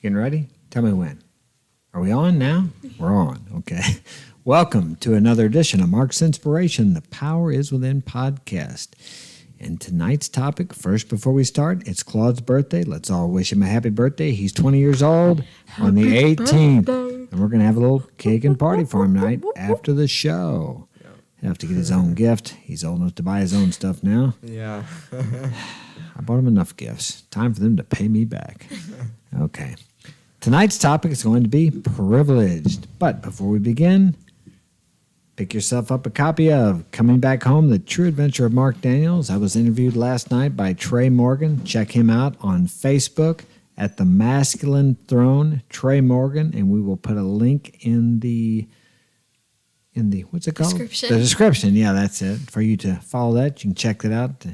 Getting ready? Tell me when. Are we on now? We're on. Okay. Welcome to another edition of Mark's Inspiration, The Power Is Within podcast. And tonight's topic, first before we start, it's Claude's birthday. Let's all wish him a happy birthday. He's 20 years old on the 18th. And we're going to have a little cake and party for him tonight after the show. He'll have to get his own gift. He's old enough to buy his own stuff now. Yeah. I bought him enough gifts. Time for them to pay me back. Okay. Tonight's topic is going to be privileged. But before we begin, pick yourself up a copy of Coming Back Home, The True Adventure of Mark Daniels. I was interviewed last night by Trey Morgan. Check him out on Facebook at The Masculine Throne, Trey Morgan, and we will put a link in the what's it called? Description. The description. Yeah, that's it. For you to follow that, you can check that out.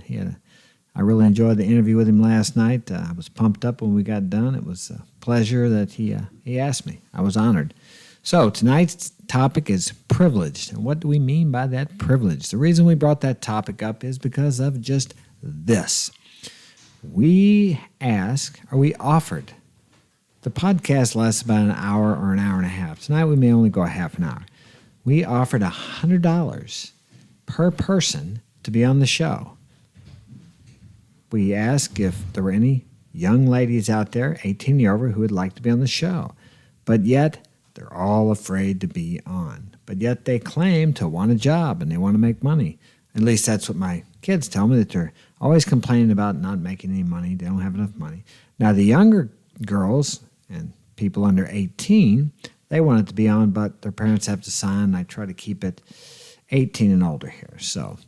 I really enjoyed the interview with him last night. I was pumped up when we got done. It was a pleasure that he asked me. I was honored. So tonight's topic is privileged. And what do we mean by that privilege? The reason we brought that topic up is because of just this. We offered. The podcast lasts about an hour or an hour and a half. Tonight we may only go a half an hour. We offered $100 per person to be on the show. We asked if there were any young ladies out there, 18 year over, who would like to be on the show. But yet, they're all afraid to be on. But yet, they claim to want a job and they want to make money. At least that's what my kids tell me, that they're always complaining about not making any money. They don't have enough money. Now, the younger girls and people under 18, they want it to be on, but their parents have to sign. I try to keep it 18 and older here. So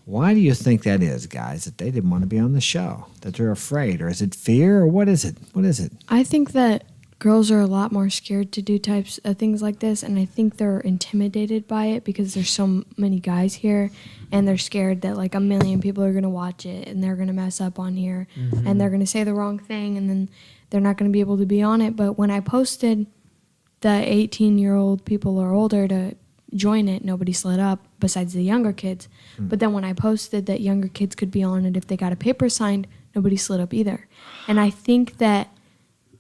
why do you think that is, guys, that they didn't want to be on the show, that they're afraid? Or is it fear, or what is it? What is it? I think that girls are a lot more scared to do types of things like this, and I think they're intimidated by it because there's so many guys here, and they're scared that like a million people are going to watch it, and they're going to mess up on here, and they're going to say the wrong thing, and then they're not going to be able to be on it. But when I posted the 18-year-old people or older to join it, nobody slid up besides the younger kids. But then when I posted that younger kids could be on it if they got a paper signed, nobody slid up either. And I think that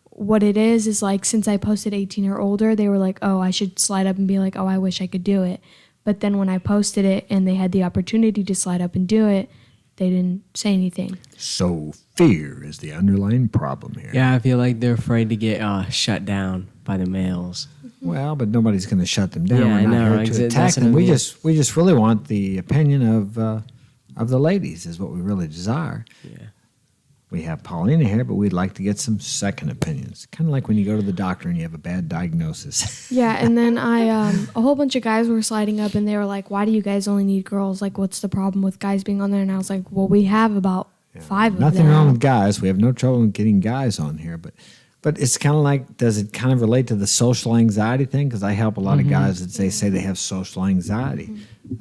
what it is like, since I posted 18 or older, they were like, oh, I should slide up and be like, oh, I wish I could do it. But then when I posted it and they had the opportunity to slide up and do it, they didn't say anything. So fear is the underlying problem here. Yeah, I feel like they're afraid to get shut down by the males. Well, but nobody's going to shut them down. Yeah, We're not here to attack them. We mean. just really want the opinion of the ladies is what we really desire. Yeah. We have Paulina here, but we'd like to get some second opinions. Kind of like when you go to the doctor and you have a bad diagnosis. Yeah, and then a whole bunch of guys were sliding up, and they were like, why do you guys only need girls? Like, what's the problem with guys being on there? And I was like, well, we have about 5 of them. Nothing wrong with guys. We have no trouble in getting guys on here, but it's kind of like, does it kind of relate to the social anxiety thing? Because I help a lot of guys that say they have social anxiety.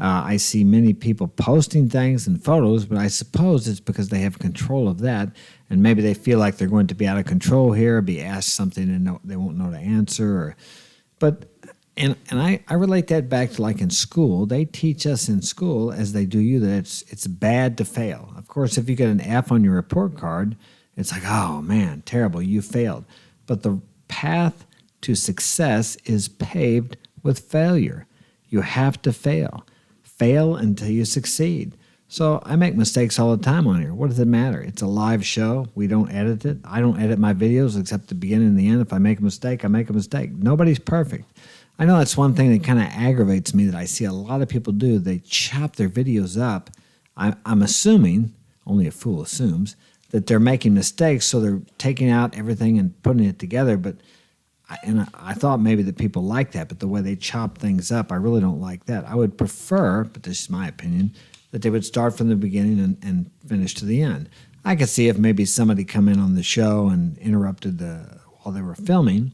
I see many people posting things and photos, but I suppose it's because they have control of that, and maybe they feel like they're going to be out of control here, or be asked something and they won't know to answer. And I relate that back to like in school. They teach us in school, as they do you, that it's bad to fail. Of course, if you get an F on your report card, it's like, oh man, terrible, you failed. But the path to success is paved with failure. You have to fail. Fail until you succeed. So I make mistakes all the time on here. What does it matter? It's a live show. We don't edit it. I don't edit my videos except the beginning and the end. If I make a mistake, I make a mistake. Nobody's perfect. I know that's one thing that kind of aggravates me that I see a lot of people do. They chop their videos up. I'm assuming, only a fool assumes, that they're making mistakes, so they're taking out everything and putting it together. But I thought maybe that people like that, but the way they chop things up, I really don't like that. I would prefer, but this is my opinion, that they would start from the beginning and finish to the end. I could see if maybe somebody come in on the show and interrupted while they were filming,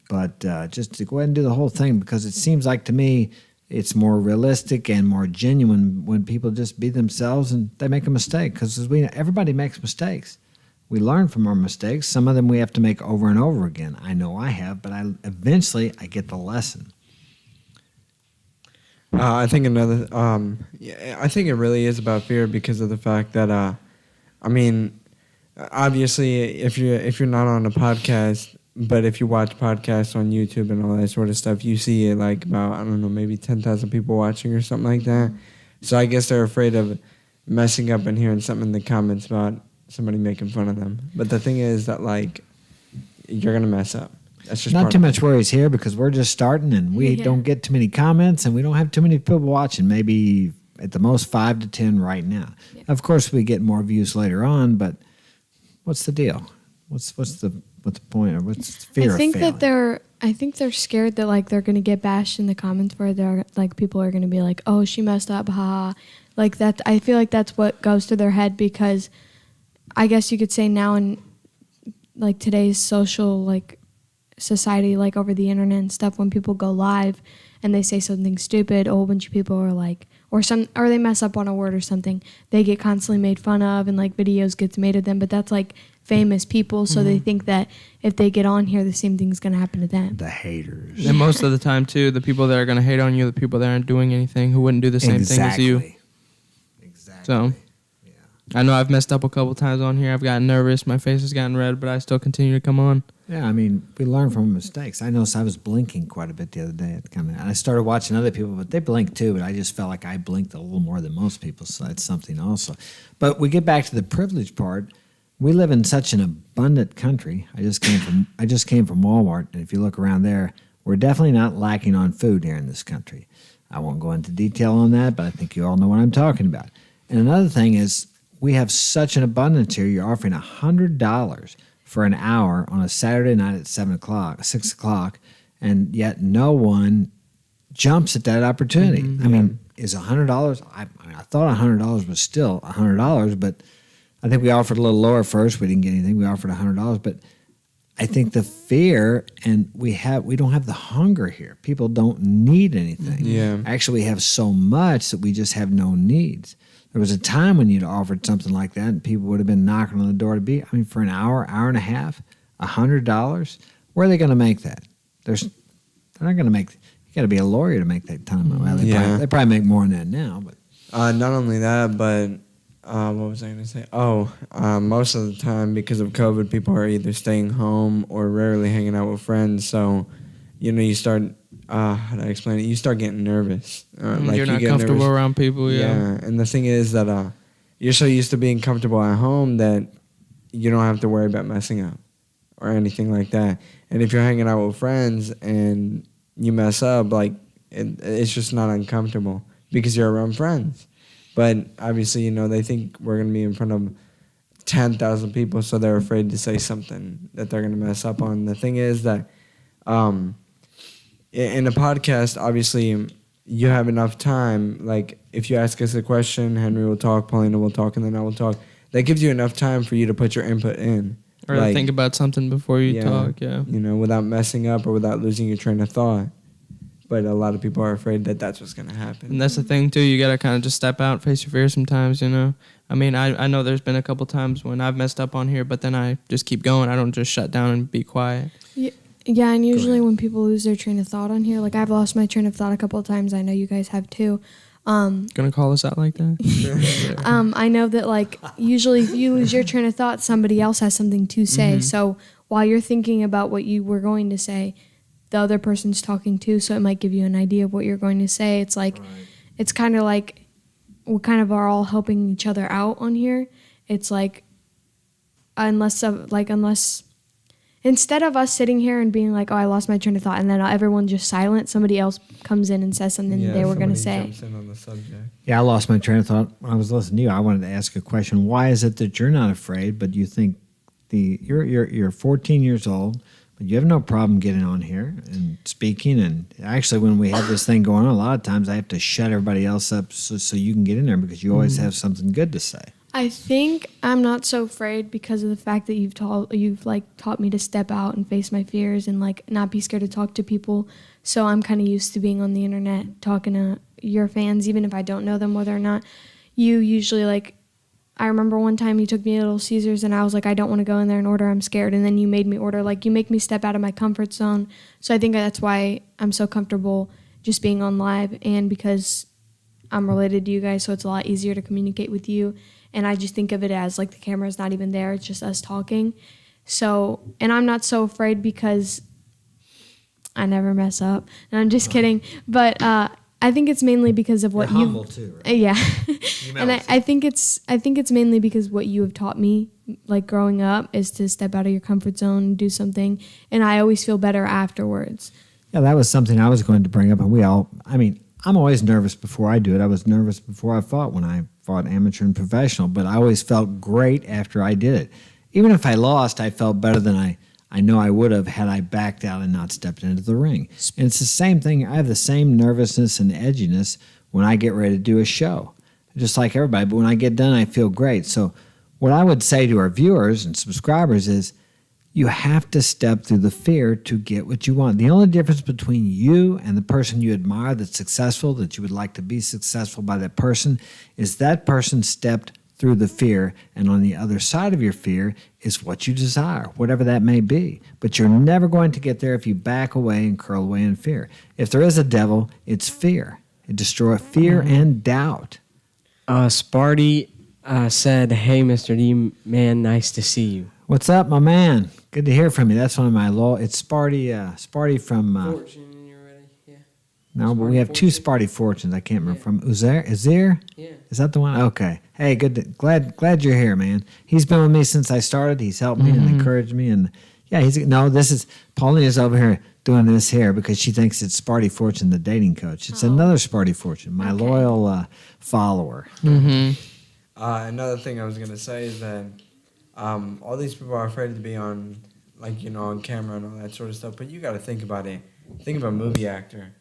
but just to go ahead and do the whole thing, because it seems like to me it's more realistic and more genuine when people just be themselves and they make a mistake, because everybody makes mistakes. We learn from our mistakes. Some of them we have to make over and over again. I know I have, but eventually I get the lesson. I think I think it really is about fear because of the fact that, obviously, if you're not on a podcast, but if you watch podcasts on YouTube and all that sort of stuff, you see it like about, I don't know, maybe 10,000 people watching or something like that. So I guess they're afraid of messing up and hearing something in the comments about somebody making fun of them. But the thing is that, like, you're going to mess up. That's just Not part too of much worries here because we're just starting and we Yeah. don't get too many comments and we don't have too many people watching. Maybe at the most 5 to 10 right now. Yeah. Of course, we get more views later on, but what's the deal? What's the point or what's the fear I think of failing? I think they're scared that like they're gonna get bashed in the comments where they're like people are gonna be like, oh, she messed up, ha. Like that. I feel like that's what goes through their head because I guess you could say now in like today's social like society, like over the internet and stuff, when people go live and they say something stupid, a whole bunch of people are like, or they mess up on a word or something, they get constantly made fun of and like videos gets made of them. But that's like famous people, so they think that if they get on here, the same thing's gonna happen to them. The haters. And most of the time, too, the people that are going to hate on you, the people that aren't doing anything, who wouldn't do the same thing as you. Exactly. So, I know I've messed up a couple times on here. I've gotten nervous. My face has gotten red, but I still continue to come on. Yeah, I mean, we learn from mistakes. I noticed I was blinking quite a bit the other day. And I started watching other people, but they blink too. But I just felt like I blinked a little more than most people, so that's something also. But we get back to the privilege part. We live in such an abundant country. I just came from Walmart, and if you look around there, we're definitely not lacking on food here in this country. I won't go into detail on that, but I think you all know what I'm talking about. And another thing is, we have such an abundance here. You're offering $100 for an hour on a Saturday night at 6 o'clock, and yet no one jumps at that opportunity. I mean, is $100? I thought $100 was still $100, but I think we offered a little lower first. We didn't get anything. We offered $100, but I think the fear, and we don't have the hunger here. People don't need anything. Yeah. Actually, we have so much that we just have no needs. There was a time when you'd offered something like that, and people would have been knocking on the door to be. I mean, for an hour and a half, $100. Where are they going to make that? They're not going to make. You got to be a lawyer to make that time. Well, they probably make more than that now. But Not only that, but what was I going to say? Most of the time, because of COVID, people are either staying home or rarely hanging out with friends. So, you start. How do I explain it? You start getting nervous. You're not comfortable around people, yeah. And the thing is that you're so used to being comfortable at home that you don't have to worry about messing up or anything like that. And if you're hanging out with friends and you mess up, like it's just not uncomfortable because you're around friends. But obviously, they think we're going to be in front of 10,000 people, so they're afraid to say something that they're going to mess up on. The thing is that in a podcast, obviously, you have enough time. Like, if you ask us a question, Henry will talk, Paulina will talk, and then I will talk. That gives you enough time for you to put your input in. Or think about something before you talk, yeah. Without messing up or without losing your train of thought. But a lot of people are afraid that that's what's going to happen. And that's the thing, too. You got to kind of just step out, face your fears sometimes, I mean, I know there's been a couple times when I've messed up on here, but then I just keep going. I don't just shut down and be quiet. Yeah, and usually when people lose their train of thought on here, like I've lost my train of thought a couple of times. I know you guys have too. Gonna call us out like that? I know that like usually if you lose your train of thought, somebody else has something to say. So while you're thinking about what you were going to say, the other person's talking too, so it might give you an idea of what you're going to say. It's like It's kind of like we kind of are all helping each other out on here. It's like unless instead of us sitting here and being like, oh, I lost my train of thought, and then everyone just silent, somebody else comes in and says something they were going to say. Jumps in on the subject. yeah, I lost my train of thought when I was listening to you. I wanted to ask a question. Why is it that you're not afraid, but you think you're 14 years old, but you have no problem getting on here and speaking? And actually, when we have this thing going on, a lot of times I have to shut everybody else up so you can get in there because you always have something good to say. I think I'm not so afraid because of the fact that you've taught me to step out and face my fears and like not be scared to talk to people. So I'm kind of used to being on the internet talking to your fans, even if I don't know them, whether or not you usually like. I remember one time you took me to Little Caesars and I was like, I don't want to go in there and order. I'm scared. And then you made me order. Like you make me step out of my comfort zone. So I think that's why I'm so comfortable just being on live, and because I'm related to you guys, so it's a lot easier to communicate with you. And I just think of it as like the camera's not even there, it's just us talking. So, and I'm not so afraid because I never mess up. And I'm just kidding. But I think it's mainly because of what You're you humble too, right? yeah. And I think it's mainly because what you have taught me, like growing up, is to step out of your comfort zone and do something, and I always feel better afterwards. Yeah, that was something I was going to bring up, and I'm always nervous before I do it. I was nervous before I fought when I fought amateur and professional, but I always felt great after I did it. Even if I lost, I felt better than I know I would have had I backed out and not stepped into the ring. And it's the same thing. I have the same nervousness and edginess when I get ready to do a show, just like everybody. But when I get done, I feel great. So what I would say to our viewers and subscribers is you have to step through the fear to get what you want. The only difference between you and the person you admire that's successful, that you would like to be successful by that person, is that person stepped through the fear, and on the other side of your fear is what you desire, whatever that may be. But you're never going to get there if you back away and curl away in fear. If there is a devil, it's fear. It destroys fear and doubt. Sparty said, "Hey, Mr. D, man, nice to see you." What's up, my man? Good to hear from you. That's one of my It's Sparty. Sparty from. Fortune, you're ready? Yeah. No, but we have two Sparty Fortunes. I can't remember from Uzir. Yeah. Is that the one? Okay. Hey, good. Glad you're here, man. He's been with me since I started. He's helped me and encouraged me, and yeah, this is Paulina's over here doing this here because she thinks it's Sparty Fortune, the dating coach. It's another Sparty Fortune, my loyal follower. Another thing I was gonna say is that all these people are afraid to be on, on camera and all that sort of stuff. But you got to think about it. Think of a movie actor.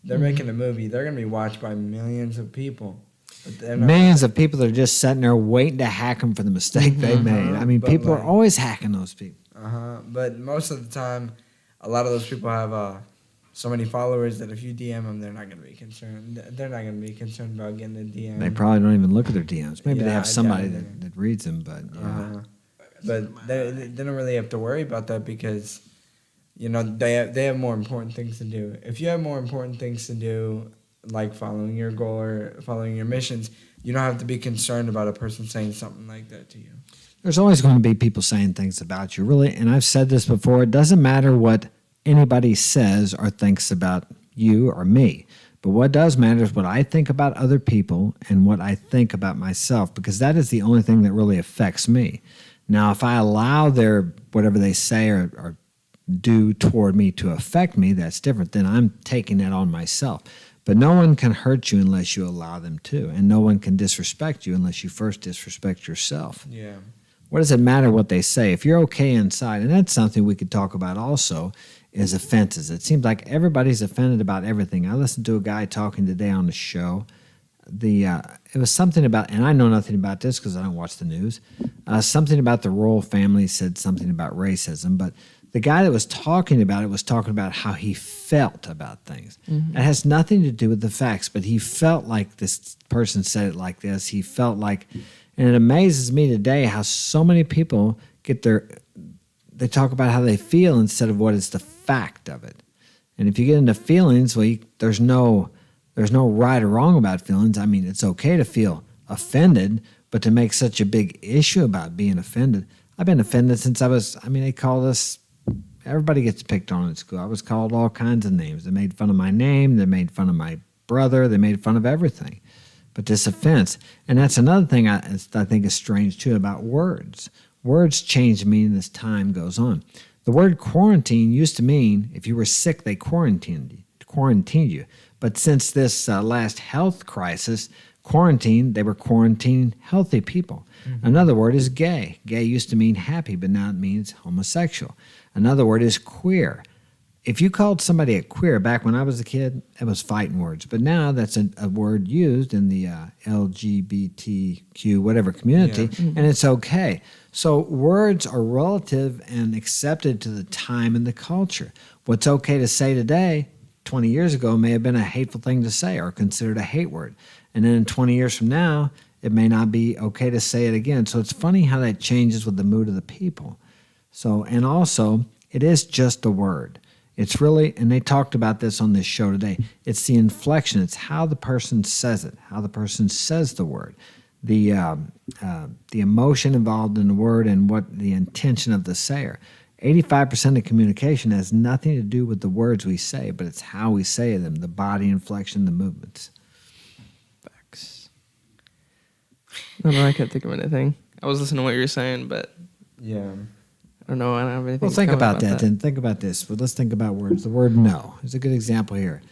They're making a movie. They're gonna be watched by millions of people. But they're not- Millions of people that are just sitting there waiting to hack them for the mistake they made. I mean, But people are like- always hacking those people. But most of the time, a lot of those people have so many followers that if you DM them, they're not going to be concerned. They're not going to be concerned about getting a DM. They probably don't even look at their DMs. Maybe they Yeah, have I somebody doubt it. that reads them, but yeah. But they don't really have to worry about that because, they have more important things to do. If you have more important things to do, like following your goal or following your missions, you don't have to be concerned about a person saying something like that to you. There's always going to be people saying things about you, really. And I've said this before. It doesn't matter what anybody says or thinks about you or me. But what does matter is what I think about other people and what I think about myself, because that is the only thing that really affects me. Now, if I allow whatever they say or do toward me to affect me, that's different. Then I'm taking that on myself. But no one can hurt you unless you allow them to. And no one can disrespect you unless you first disrespect yourself. Yeah. What does it matter what they say? If you're okay inside, and that's something we could talk about also, is offenses. It seems like everybody's offended about everything. I listened to a guy talking today on the show. It was something about, and I know nothing about this because I don't watch the news, something about the royal family said something about racism, but the guy that was talking about it was talking about how he felt about things. It has nothing to do with the facts, but he felt like this person said it like this. He felt like, and it amazes me today how so many people they talk about how they feel instead of what is the fact of it. And if you get into feelings, well, there's no right or wrong about feelings. I mean, it's okay to feel offended, but to make such a big issue about being offended. I've been offended since they called us, everybody gets picked on at school. I was called all kinds of names. They made fun of my name. They made fun of my brother. They made fun of everything. But this offense, and that's another thing I think is strange too about words. Words change meaning as time goes on. The word quarantine used to mean if you were sick, they quarantined you. But since this last health crisis, they were quarantining healthy people. Another word is gay. Gay used to mean happy, but now it means homosexual. Another word is queer. If you called somebody a queer back when I was a kid, that was fighting words. But now that's a word used in the LGBTQ whatever community, and it's okay. So words are relative and accepted to the time and the culture. What's okay to say today, 20 years ago, may have been a hateful thing to say or considered a hate word. And then 20 years from now, it may not be okay to say it again. So it's funny how that changes with the mood of the people. So, and also, it is just a word. It's really, and they talked about this on this show today, it's the inflection. It's how the person says it, how the person says the word. the emotion involved in the word and what the intention of the sayer. 85% of communication has nothing to do with the words we say, but it's how we say them, the body inflection, the movements. Facts. I don't know. I can't think of anything. I was listening to what you were saying, but Yeah. I don't know. I don't have anything. Well, think to comment about that then. Think about this. Well, let's think about words. The word no is a good example here.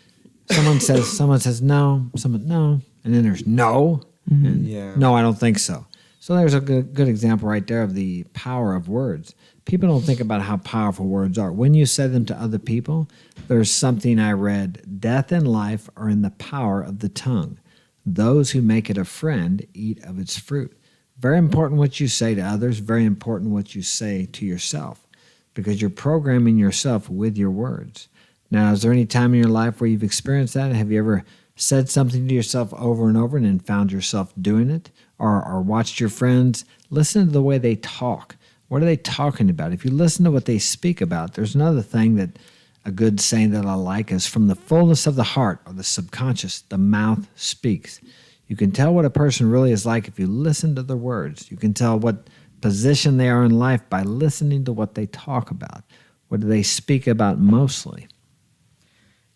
Someone says no, someone no, and then there's no. And Yeah. no, I don't think so. So there's a good example right there of the power of words. People don't think about how powerful words are. When you say them to other people, there's something I read, death and life are in the power of the tongue. Those who make it a friend eat of its fruit. Very important what you say to others, very important what you say to yourself, because you're programming yourself with your words. Now, is there any time in your life where you've experienced that? Have you ever said something to yourself over and over and then found yourself doing it? Or watched your friends? Listen to the way they talk. What are they talking about? If you listen to what they speak about, there's another thing that a good saying that I like is from the fullness of the heart or the subconscious, the mouth speaks. You can tell what a person really is like if you listen to their words. You can tell what position they are in life by listening to what they talk about. What do they speak about mostly?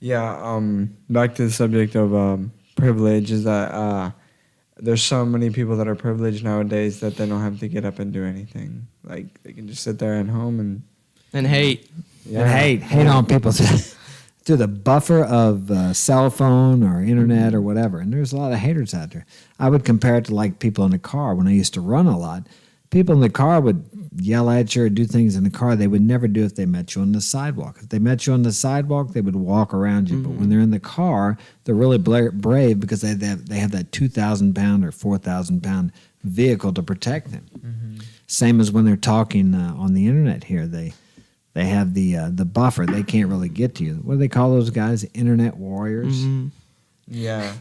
Yeah, back to the subject of privilege is that there's so many people that are privileged nowadays that they don't have to get up and do anything. Like, they can just sit there at home and hate. yeah. And hate on people through the buffer of cell phone or internet or whatever. And there's a lot of haters out there. I would compare it to like people in the car. When I used to run a lot, people in the car would yell at you or do things in the car they would never do if they met you on the sidewalk. If they met you on the sidewalk, they would walk around you. But when they're in the car, they're really brave because they have that 2,000-pound or 4,000-pound vehicle to protect them. Same as when they're talking on the internet here. They have the buffer. They can't really get to you. What do they call those guys? Internet warriors? Yeah,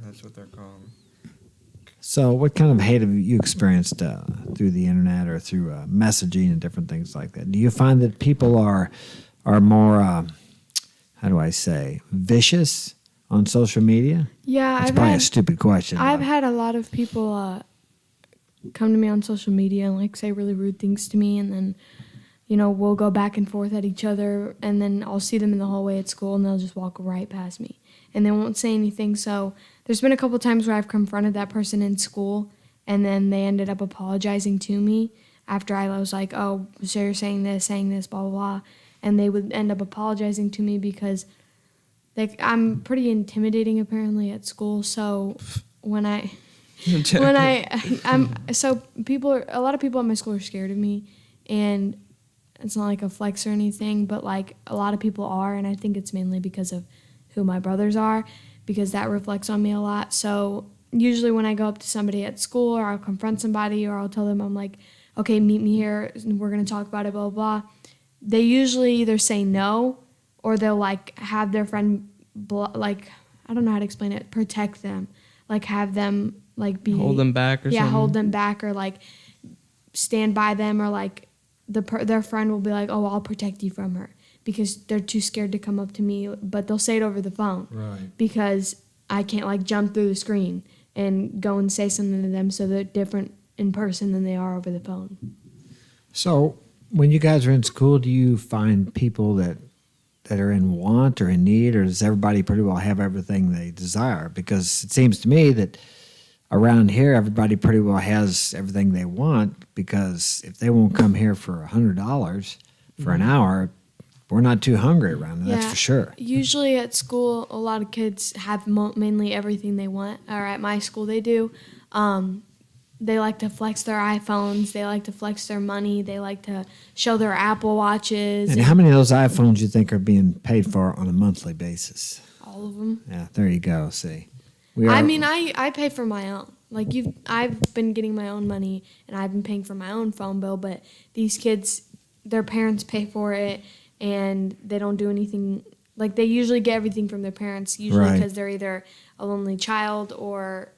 that's what they're called. So what kind of hate have you experienced through the internet or through messaging and different things like that? Do you find that people are more, how do I say, vicious on social media? Yeah, That's probably a stupid question. I've had a lot of people come to me on social media and like say really rude things to me, and then we'll go back and forth at each other, and then I'll see them in the hallway at school and they'll just walk right past me and they won't say anything. So there's been a couple times where I've confronted that person in school and then they ended up apologizing to me after I was like, oh, so you're saying this, blah, blah, blah. And they would end up apologizing to me because I'm pretty intimidating apparently at school. So when a lot of people at my school are scared of me, and it's not like a flex or anything, but like a lot of people are, and I think it's mainly because of who my brothers are, because that reflects on me a lot. So usually when I go up to somebody at school or I'll confront somebody or I'll tell them, I'm like, okay, meet me here, we're going to talk about it, blah, blah, blah. They usually either say no or they'll like have their friend, like, I don't know how to explain it, protect them. Like have them like be... Hold them back or something? Yeah, hold them back or like stand by them, or like their friend will be like, oh, I'll protect you from her, because they're too scared to come up to me, but they'll say it over the phone. Right. Because I can't like jump through the screen and go and say something to them, so they're different in person than they are over the phone. So when you guys are in school, do you find people that are in want or in need, or does everybody pretty well have everything they desire? Because it seems to me that around here, everybody pretty well has everything they want, because if they won't come here for $100 for an hour, we're not too hungry around here, that's for sure. Usually at school, a lot of kids have mainly everything they want, or at my school they do. They like to flex their iPhones, they like to flex their money, they like to show their Apple Watches. And how many of those iPhones you think are being paid for on a monthly basis? All of them. Yeah, there you go, see. I pay for my own. Like I've been getting my own money and I've been paying for my own phone bill, but these kids, their parents pay for it and they don't do anything. Like they usually get everything from their parents, usually because they're either a lonely child or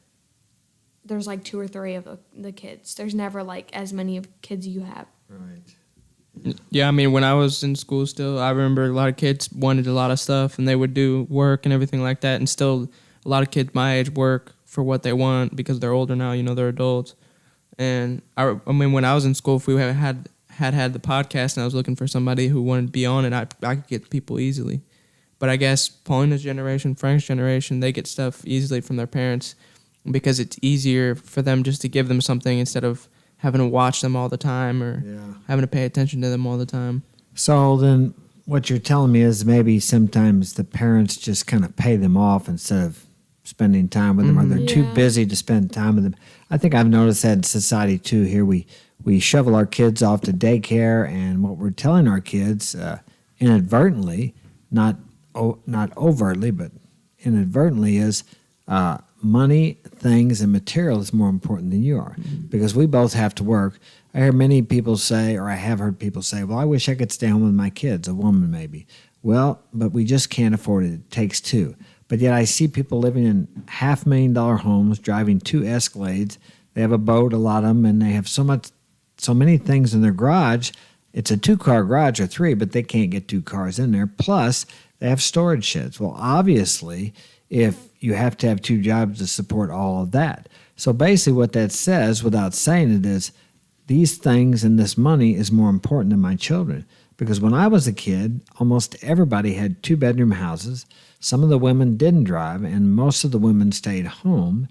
there's like 2 or 3 of the kids. There's never like as many of kids you have. Right. Yeah, I mean, when I was in school still, I remember a lot of kids wanted a lot of stuff and they would do work and everything like that, and still a lot of kids my age work for what they want because they're older now. You know, they're adults. And I mean, when I was in school, if we had the podcast and I was looking for somebody who wanted to be on it, I could get people easily. But I guess Paulina's generation, Frank's generation, they get stuff easily from their parents because it's easier for them just to give them something instead of having to watch them all the time or having to pay attention to them all the time. So then what you're telling me is maybe sometimes the parents just kind of pay them off instead of spending time with them, or they're too busy to spend time with them. I think I've noticed that in society too. Here we shovel our kids off to daycare, and what we're telling our kids inadvertently, not overtly, but inadvertently, is money, things, and material is more important than you are, because we both have to work. I hear many people say, or I have heard people say, well, I wish I could stay home with my kids, a woman maybe. Well, but we just can't afford it. It takes two. But yet I see people living in $500,000 homes, driving 2 Escalades. They have a boat, a lot of them, and they have so many things in their garage. It's a 2-car garage or 3, but they can't get 2 cars in there. Plus, they have storage sheds. Well, obviously, if you have to have 2 jobs to support all of that. So basically what that says, without saying it, is these things and this money is more important than my children. Because when I was a kid, almost everybody had 2-bedroom houses. Some of the women didn't drive, and most of the women stayed home.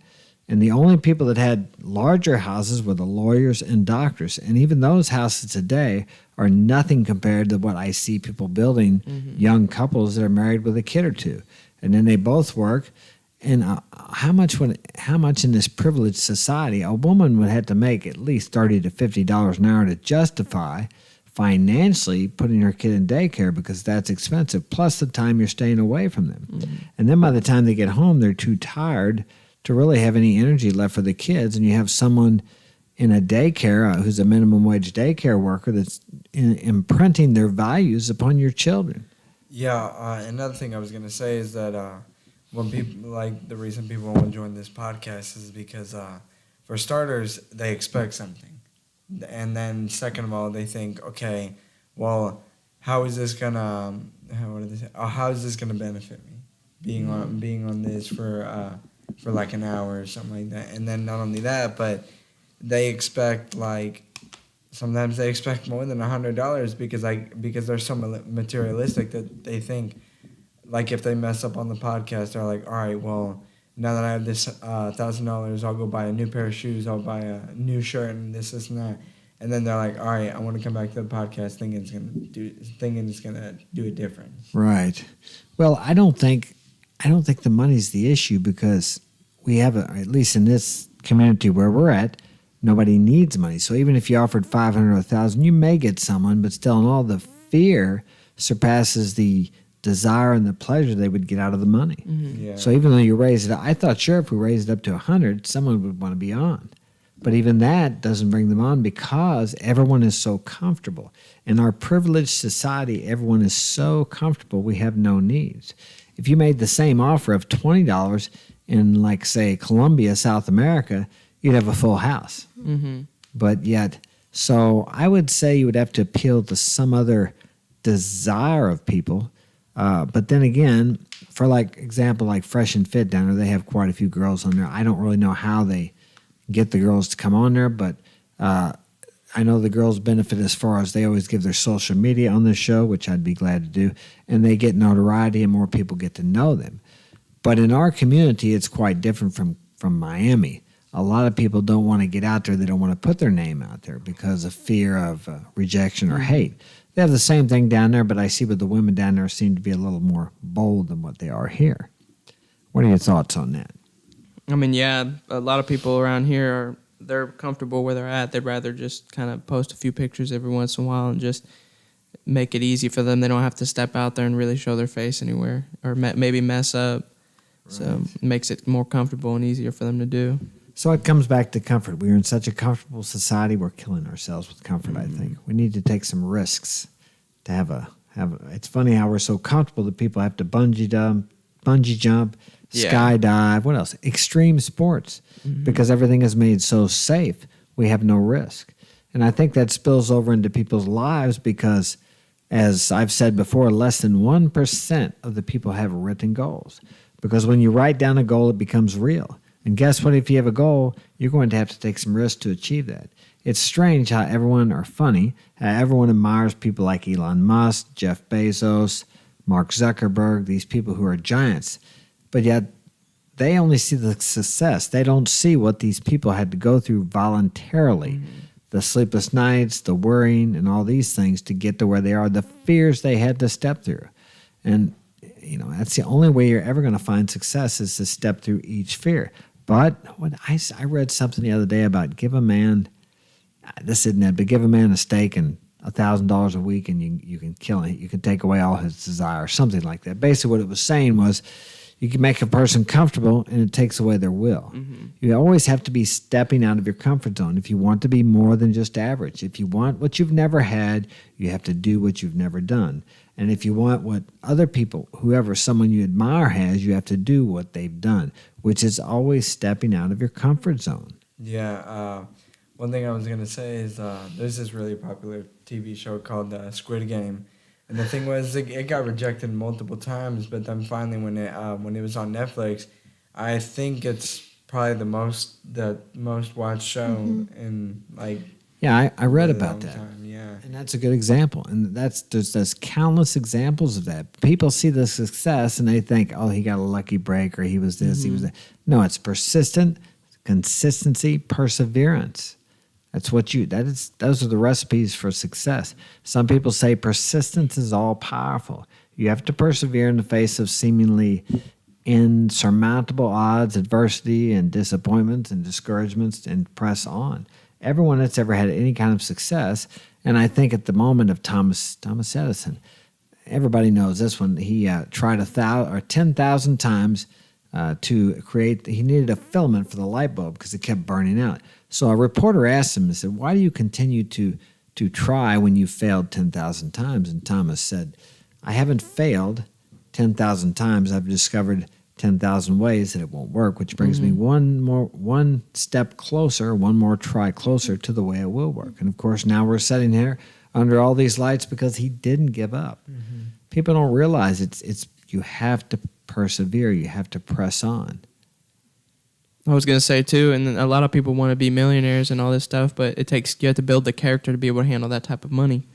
And the only people that had larger houses were the lawyers and doctors. And even those houses today are nothing compared to what I see people building, young couples that are married with a kid or 2. And then they both work. And how much in this privileged society, a woman would have to make at least $30 to $50 an hour to justify financially putting her kid in daycare, because that's expensive, plus the time you're staying away from them. And then by the time they get home, they're too tired to really have any energy left for the kids. And you have someone in a daycare who's a minimum wage daycare worker that's imprinting their values upon your children. Yeah, another thing I was going to say is that when people, like, the reason people want to join this podcast is because, for starters, they expect something. And then second of all, they think, okay, well, how is this going to, how is this going to benefit me? Being on this for like an hour or something like that. And then not only that, but they expect, like, sometimes they expect more than $100 because they're so materialistic that they think, like, if they mess up on the podcast, they're like, all right, well, now that I have this $1,000, I'll go buy a new pair of shoes, I'll buy a new shirt, and this and that. And then they're like, all right, I want to come back to the podcast thinking it's gonna do a difference. Right. Well, I don't think the money's the issue, because we have at least in this community where we're at, nobody needs money. So even if you offered $500 or $1,000, you may get someone, but still, in all, the fear surpasses the desire and the pleasure they would get out of the money. Yeah. So even though you raise it, I thought, sure, if we raised it up to 100, someone would want to be on. But even that doesn't bring them on, because everyone is so comfortable. In our privileged society, everyone is so comfortable, we have no needs. If you made the same offer of $20 in, like, say, Colombia, South America, you'd have a full house. But yet, so I would say you would have to appeal to some other desire of people. But then again, for, like, example, like Fresh and Fit down there, they have quite a few girls on there. I don't really know how they get the girls to come on there, but I know the girls benefit as far as they always give their social media on the show, which I'd be glad to do, and they get notoriety and more people get to know them. But in our community, it's quite different from Miami. A lot of people don't want to get out there. They don't want to put their name out there because of fear of rejection or hate. They have the same thing down there, but I see with the women down there seem to be a little more bold than what they are here. What are your thoughts on that? I mean, yeah, a lot of people around here they're comfortable where they're at. They'd rather just kind of post a few pictures every once in a while and just make it easy for them. They don't have to step out there and really show their face anywhere, or maybe mess up. Right. So it makes it more comfortable and easier for them to do. So it comes back to comfort. We're in such a comfortable society. We're killing ourselves with comfort, I think. We need to take some risks to have a. It's funny how we're so comfortable that people have to bungee jump, skydive, what else? Extreme sports. Because everything is made so safe, we have no risk. And I think that spills over into people's lives because, as I've said before, less than 1% of the people have written goals. Because when you write down a goal, it becomes real. And guess what? If you have a goal, you're going to have to take some risks to achieve that. It's strange how everyone are funny, how everyone admires people like Elon Musk, Jeff Bezos, Mark Zuckerberg, these people who are giants. But yet they only see the success. They don't see what these people had to go through voluntarily. Mm-hmm. The sleepless nights, the worrying, and all these things to get to where they are, the fears they had to step through. And, that's the only way you're ever going to find success is to step through each fear. But when I read something the other day about give a man, this isn't it, but give a man a steak and $1,000 a week and you can kill him. You can take away all his desire, something like that. Basically what it was saying was you can make a person comfortable and it takes away their will. Mm-hmm. You always have to be stepping out of your comfort zone if you want to be more than just average. If you want what you've never had, you have to do what you've never done. And if you want what other people, someone you admire has, you have to do what they've done, which is always stepping out of your comfort zone. Yeah. One thing I was going to say is there's this really popular TV show called Squid Game. And the thing was, it got rejected multiple times, but then finally when it was on Netflix, I think it's probably the most watched show in Yeah, I read about that. Time. Yeah, and that's a good example. And there's countless examples of that. People see the success and they think, oh, he got a lucky break or he was this, he was that. No, it's persistent, consistency, perseverance. Those are the recipes for success. Some people say persistence is all powerful. You have to persevere in the face of seemingly insurmountable odds, adversity, and disappointments and discouragements, and press on. Everyone that's ever had any kind of success, and I think at the moment of Thomas Edison, everybody knows this one. He tried 10,000 times to create. He needed a filament for the light bulb because it kept burning out. So a reporter asked him, he said, why do you continue to try when you failed 10,000 times? And Thomas said, I haven't failed 10,000 times. I've discovered 10,000 ways that it won't work, which brings me one step closer, one more try closer to the way it will work. And of course, now we're sitting here under all these lights because he didn't give up. Mm-hmm. People don't realize it's you have to persevere. You have to press on. I was gonna say too, and a lot of people want to be millionaires and all this stuff, but you have to build the character to be able to handle that type of money.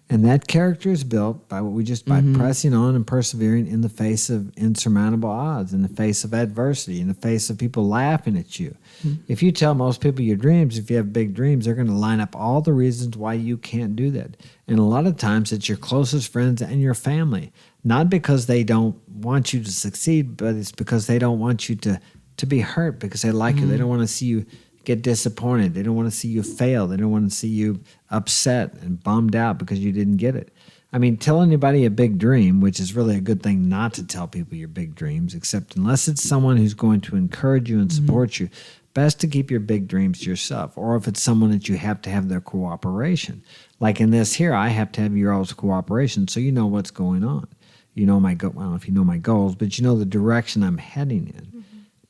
And that character is built by by pressing on and persevering in the face of insurmountable odds, in the face of adversity, in the face of people laughing at you. Mm-hmm. If you tell most people your dreams, if you have big dreams, they're going to line up all the reasons why you can't do that. And a lot of times it's your closest friends and your family, not because they don't want you to succeed, but it's because they don't want you to be hurt, because they like you. They don't want to see you get disappointed. They don't want to see you fail. They don't want to see you upset and bummed out because you didn't get it. I mean, tell anybody a big dream, which is really a good thing not to tell people your big dreams, except unless it's someone who's going to encourage you and support you. Best to keep your big dreams to yourself, or if it's someone that you have to have their cooperation. Like in this here, I have to have your all's cooperation so you know what's going on. You know I don't know if you know my goals, but you know the direction I'm heading in.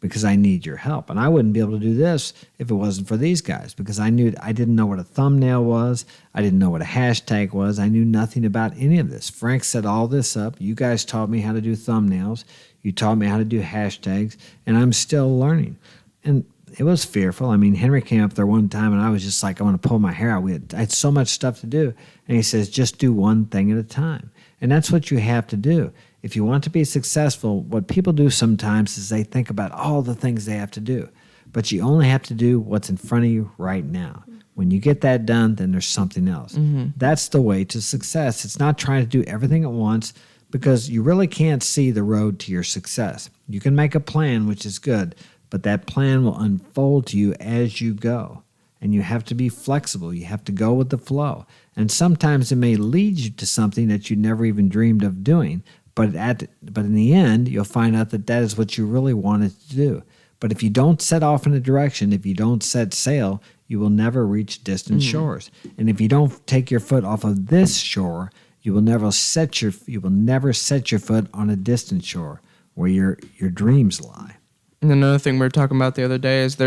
Because I need your help. And I wouldn't be able to do this if it wasn't for these guys, because I didn't know what a thumbnail was. I didn't know what a hashtag was. I knew nothing about any of this. Frank set all this up. You guys taught me how to do thumbnails. You taught me how to do hashtags, and I'm still learning. And it was fearful. I mean, Henry came up there one time, and I was just like, I want to pull my hair out. I had so much stuff to do. And he says, just do one thing at a time. And that's what you have to do. If you want to be successful, what people do sometimes is they think about all the things they have to do. But you only have to do what's in front of you right now. When you get that done, then there's something else. Mm-hmm. That's the way to success. It's not trying to do everything at once, because you really can't see the road to your success. You can make a plan, which is good, but that plan will unfold to you as you go. And you have to be flexible. You have to go with the flow. And sometimes it may lead you to something that you never even dreamed of doing. But in the end, you'll find out that is what you really wanted to do. But if you don't set off in a direction, if you don't set sail, you will never reach distant shores. And if you don't take your foot off of this shore, you will never set your foot on a distant shore where your dreams lie. And another thing we were talking about the other day is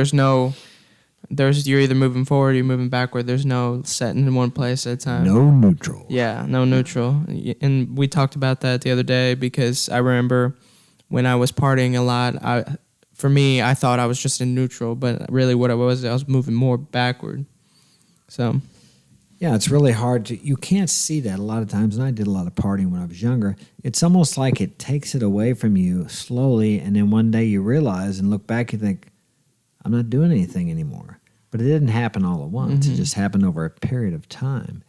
you're either moving forward or you're moving backward. There's no setting in one place at a time. No neutral. Yeah, no neutral. And we talked about that the other day, because I remember when I was partying a lot, for me, I thought I was just in neutral, but really what I was moving more backward. So, Yeah, it's really hard to, you can't see that a lot of times, and I did a lot of partying when I was younger. It's almost like it takes it away from you slowly, and then one day you realize and look back, you think, I'm not doing anything anymore. But it didn't happen all at once. It just happened over a period of time.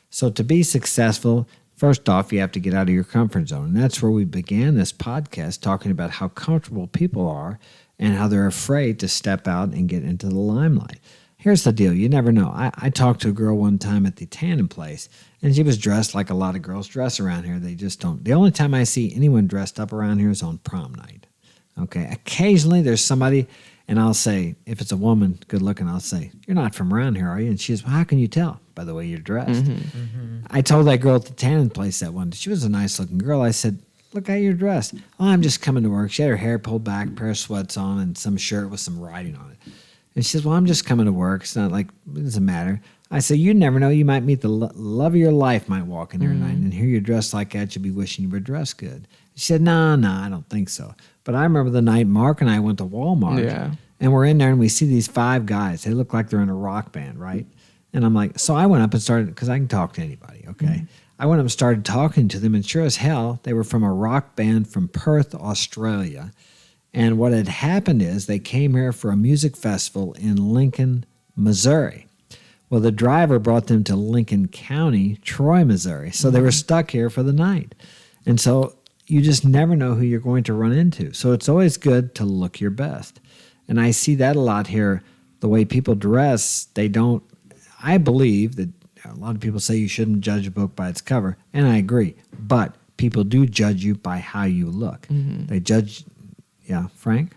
So to be successful, first off, you have to get out of your comfort zone. And that's where we began this podcast, talking about how comfortable people are and how they're afraid to step out and get into the limelight. Here's the deal. You never know. I talked to a girl one time at the tanning place, and she was dressed like a lot of girls dress around here. They just don't. The only time I see anyone dressed up around here is on prom night. Okay. Occasionally there's somebody, and I'll say, if it's a woman, good looking, I'll say, you're not from around here, are you? And she says, well, how can you tell? By the way you're dressed. I told that girl at the tanning place that one. She was a nice looking girl. I said, look how you're dressed. Oh, I'm just coming to work. She had her hair pulled back, pair of sweats on, and some shirt with some writing on it. And she says, well, I'm just coming to work. It's not like, it doesn't matter. I said, you never know. You might meet the love of your life might walk in there tonight. And here you're dressed like that. You'll be wishing you were dressed good. She said, no, I don't think so. But I remember the night Mark and I went to Walmart. Yeah. And we're in there and we see these 5 guys. They look like they're in a rock band, right? And I'm like, so I went up and started, because I can talk to anybody, okay? I went up and started talking to them, and sure as hell, they were from a rock band from Perth, Australia. And what had happened is they came here for a music festival in Lincoln, Missouri. Well, the driver brought them to Lincoln County, Troy, Missouri. So they were stuck here for the night. And so you just never know who you're going to run into. So it's always good to look your best. And I see that a lot here. The way people dress, they don't. I believe that a lot of people say you shouldn't judge a book by its cover, and I agree. But people do judge you by how you look. They judge, yeah, Frank?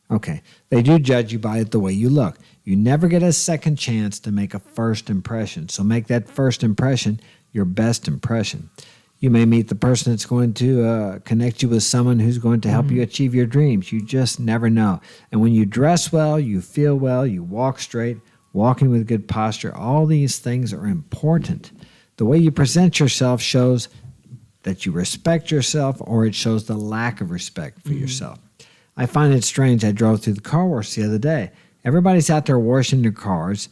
Okay. They do judge you by the way you look. You never get a second chance to make a first impression. So make that first impression your best impression. You may meet the person that's going to connect you with someone who's going to help you achieve your dreams. You just never know. And when you dress well, you feel well, you walk straight, walking with good posture, all these things are important. The way you present yourself shows that you respect yourself, or it shows the lack of respect for yourself. I find it strange. I drove through the car wash the other day. Everybody's out there washing their cars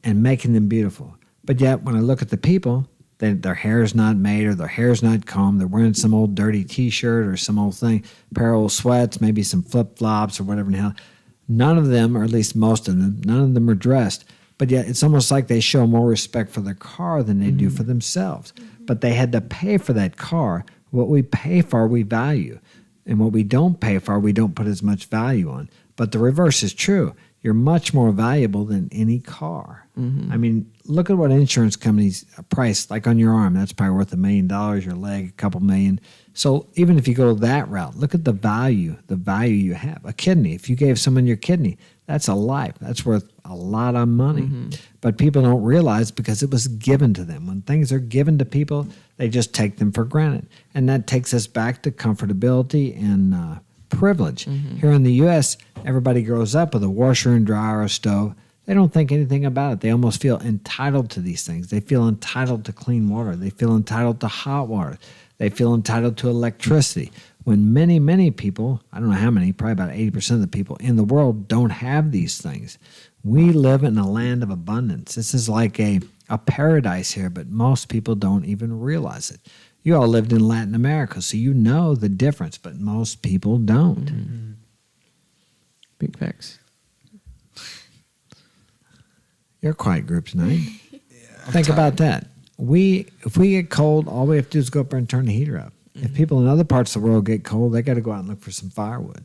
and making them beautiful. But yet, when I look at the people, their hair is not made, or their hair is not combed. They're wearing some old dirty T-shirt or some old thing, pair of old sweats, maybe some flip-flops or whatever in the hell. None of them, or at least most of them, none of them are dressed. But yet it's almost like they show more respect for their car than they do for themselves. But they had to pay for that car. What we pay for, we value. And what we don't pay for, we don't put as much value on. But the reverse is true. You're much more valuable than any car. I mean, look at what insurance companies price, like on your arm. That's probably worth $1 million, your leg, a couple million. So even if you go that route, look at the value you have. A kidney, if you gave someone your kidney, that's a life. That's worth a lot of money. But people don't realize, because it was given to them. When things are given to people, they just take them for granted. And that takes us back to comfortability and privilege. Here in the U.S., everybody grows up with a washer and dryer or a stove. They don't think anything about it. They almost feel entitled to these things. They feel entitled to clean water. They feel entitled to hot water. They feel entitled to electricity. When many, many people, I don't know how many, probably about 80% of the people in the world don't have these things. We live in a land of abundance. This is like a paradise here, but most people don't even realize it. You all lived in Latin America, so you know the difference, but most people don't. Big facts. You're a quiet group tonight. Think about that. If we get cold, all we have to do is go up there and turn the heater up. If people in other parts of the world get cold, they got to go out and look for some firewood.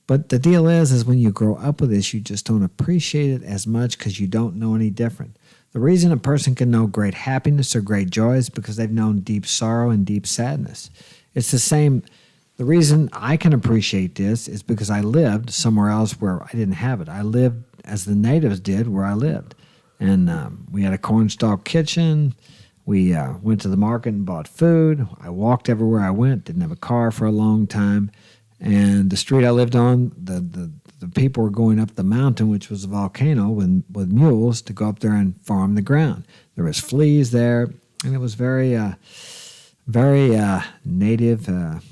But the deal is when you grow up with this, you just don't appreciate it as much because you don't know any different. The reason a person can know great happiness or great joy is because they've known deep sorrow and deep sadness. It's the same. The reason I can appreciate this is because I lived somewhere else where I didn't have it. I lived as the natives did where I lived. And we had a cornstalk kitchen. We went to the market and bought food. I walked everywhere I went, didn't have a car for a long time. And the street I lived on, the people were going up the mountain, which was a volcano, with mules to go up there and farm the ground. There was fleas there, and it was very native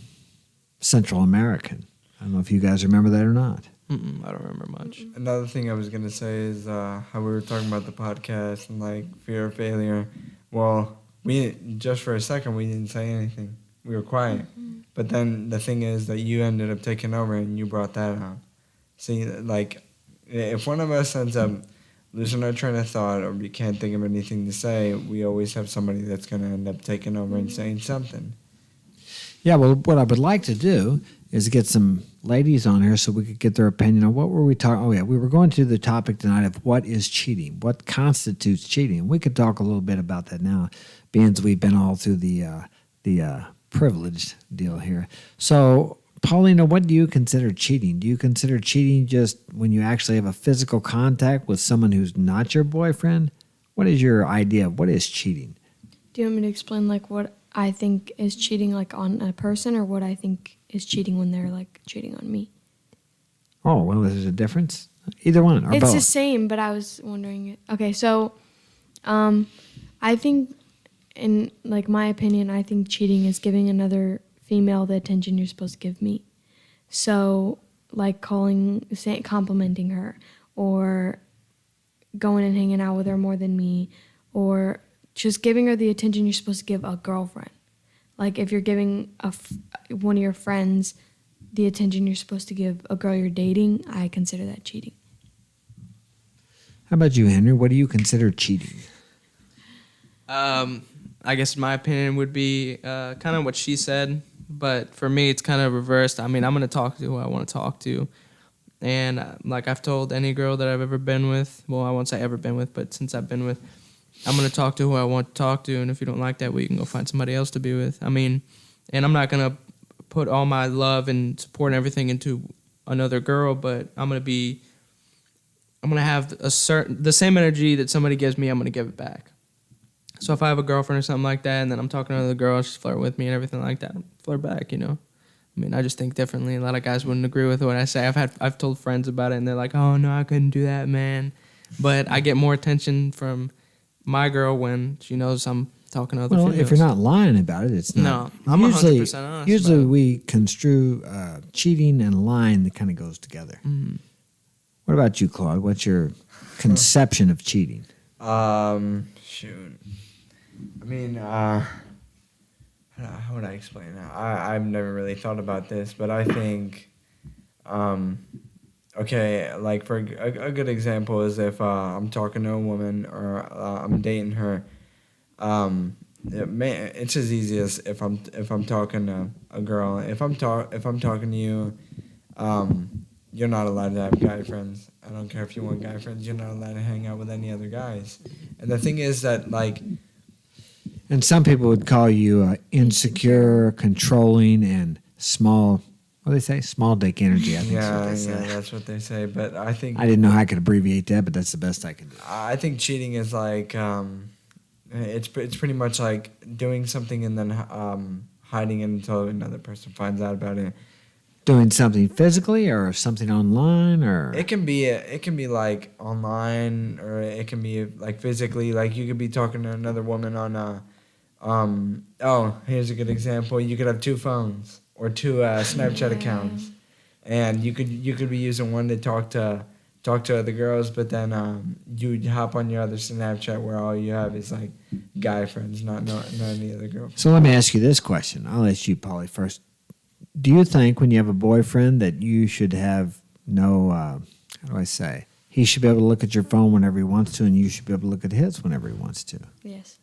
Central American. I don't know if you guys remember that or not. I don't remember much. Another thing I was gonna say is how we were talking about the podcast and like fear of failure. Well, we just for a second we didn't say anything. We were quiet. But then the thing is that you ended up taking over and you brought that up. See, like, if one of us ends up losing our train of thought or we can't think of anything to say, we always have somebody that's going to end up taking over and saying something. Yeah, well, what I would like to do is get some ladies on here so we could get their opinion on what were we talking. Oh, yeah, we were going to the topic tonight of what is cheating, what constitutes cheating. We could talk a little bit about that now, being as we've been all through the privileged deal here. So, Paulina, what do you consider cheating? Do you consider cheating just when you actually have a physical contact with someone who's not your boyfriend? What is your idea of what is cheating? Do you want me to explain like what I think is cheating like on a person, or what I think is cheating when they're like cheating on me? Oh, well, there's a difference. Either one or It's both. the same, but I was wondering. Okay, so I think, in like my opinion, I think cheating is giving another female the attention you're supposed to give me. So, like complimenting her, or going and hanging out with her more than me, or just giving her the attention you're supposed to give a girlfriend. Like if you're giving one of your friends the attention you're supposed to give a girl you're dating, I consider that cheating. How about you, Henry? What do you consider cheating? I guess my opinion would be kind of what she said, but for me, it's kind of reversed. I mean, I'm going to talk to who I want to talk to. And like I've told any girl that I've ever been with, well, I won't say ever been with, but since I've been with, I'm going to talk to who I want to talk to. And if you don't like that, well, you can go find somebody else to be with. I mean, and I'm not going to put all my love and support and everything into another girl, but I'm going to have the same energy that somebody gives me, I'm going to give it back. So if I have a girlfriend or something like that, and then I'm talking to another girl, she's flirting with me and everything like that, flirt back, you know. I mean, I just think differently. A lot of guys wouldn't agree with what I say. I've told friends about it, and they're like, "Oh no, I couldn't do that, man." But I get more attention from my girl when she knows I'm talking to other females. If you're not lying about it, it's not. No, I'm usually, 100% honest Usually about it. we construe cheating and lying that kind of goes together. What about you, Claude? What's your conception of cheating? Shoot. I mean, how would I explain that? I've never really thought about this, but I think, okay, like for a good example is if I'm talking to a woman or I'm dating her, it's as easy as if I'm talking to a girl. If I'm talking to you, you're not allowed to have guy friends. I don't care if you want guy friends. You're not allowed to hang out with any other guys. And the thing is that like. And some people would call you insecure, controlling, and small. What do they say? Small dick energy. I think that's what they say. That's what they say. But I think I didn't know how I could abbreviate that, but that's the best I can do. I think cheating is like it's pretty much like doing something and then hiding it until another person finds out about it. Doing something physically or something online, or It can be like online, or it can be like physically. Like you could be talking to another woman on here's a good example. You could have two phones or two Snapchat accounts, and you could be using one to talk to other girls, but then you hop on your other Snapchat where all you have is like guy friends, not any other girl. So let me ask you this question. I'll ask you, Polly, first. Do you think when you have a boyfriend that you should have no, how do I say, he should be able to look at your phone whenever he wants to, and you should be able to look at his whenever he wants to? Yes.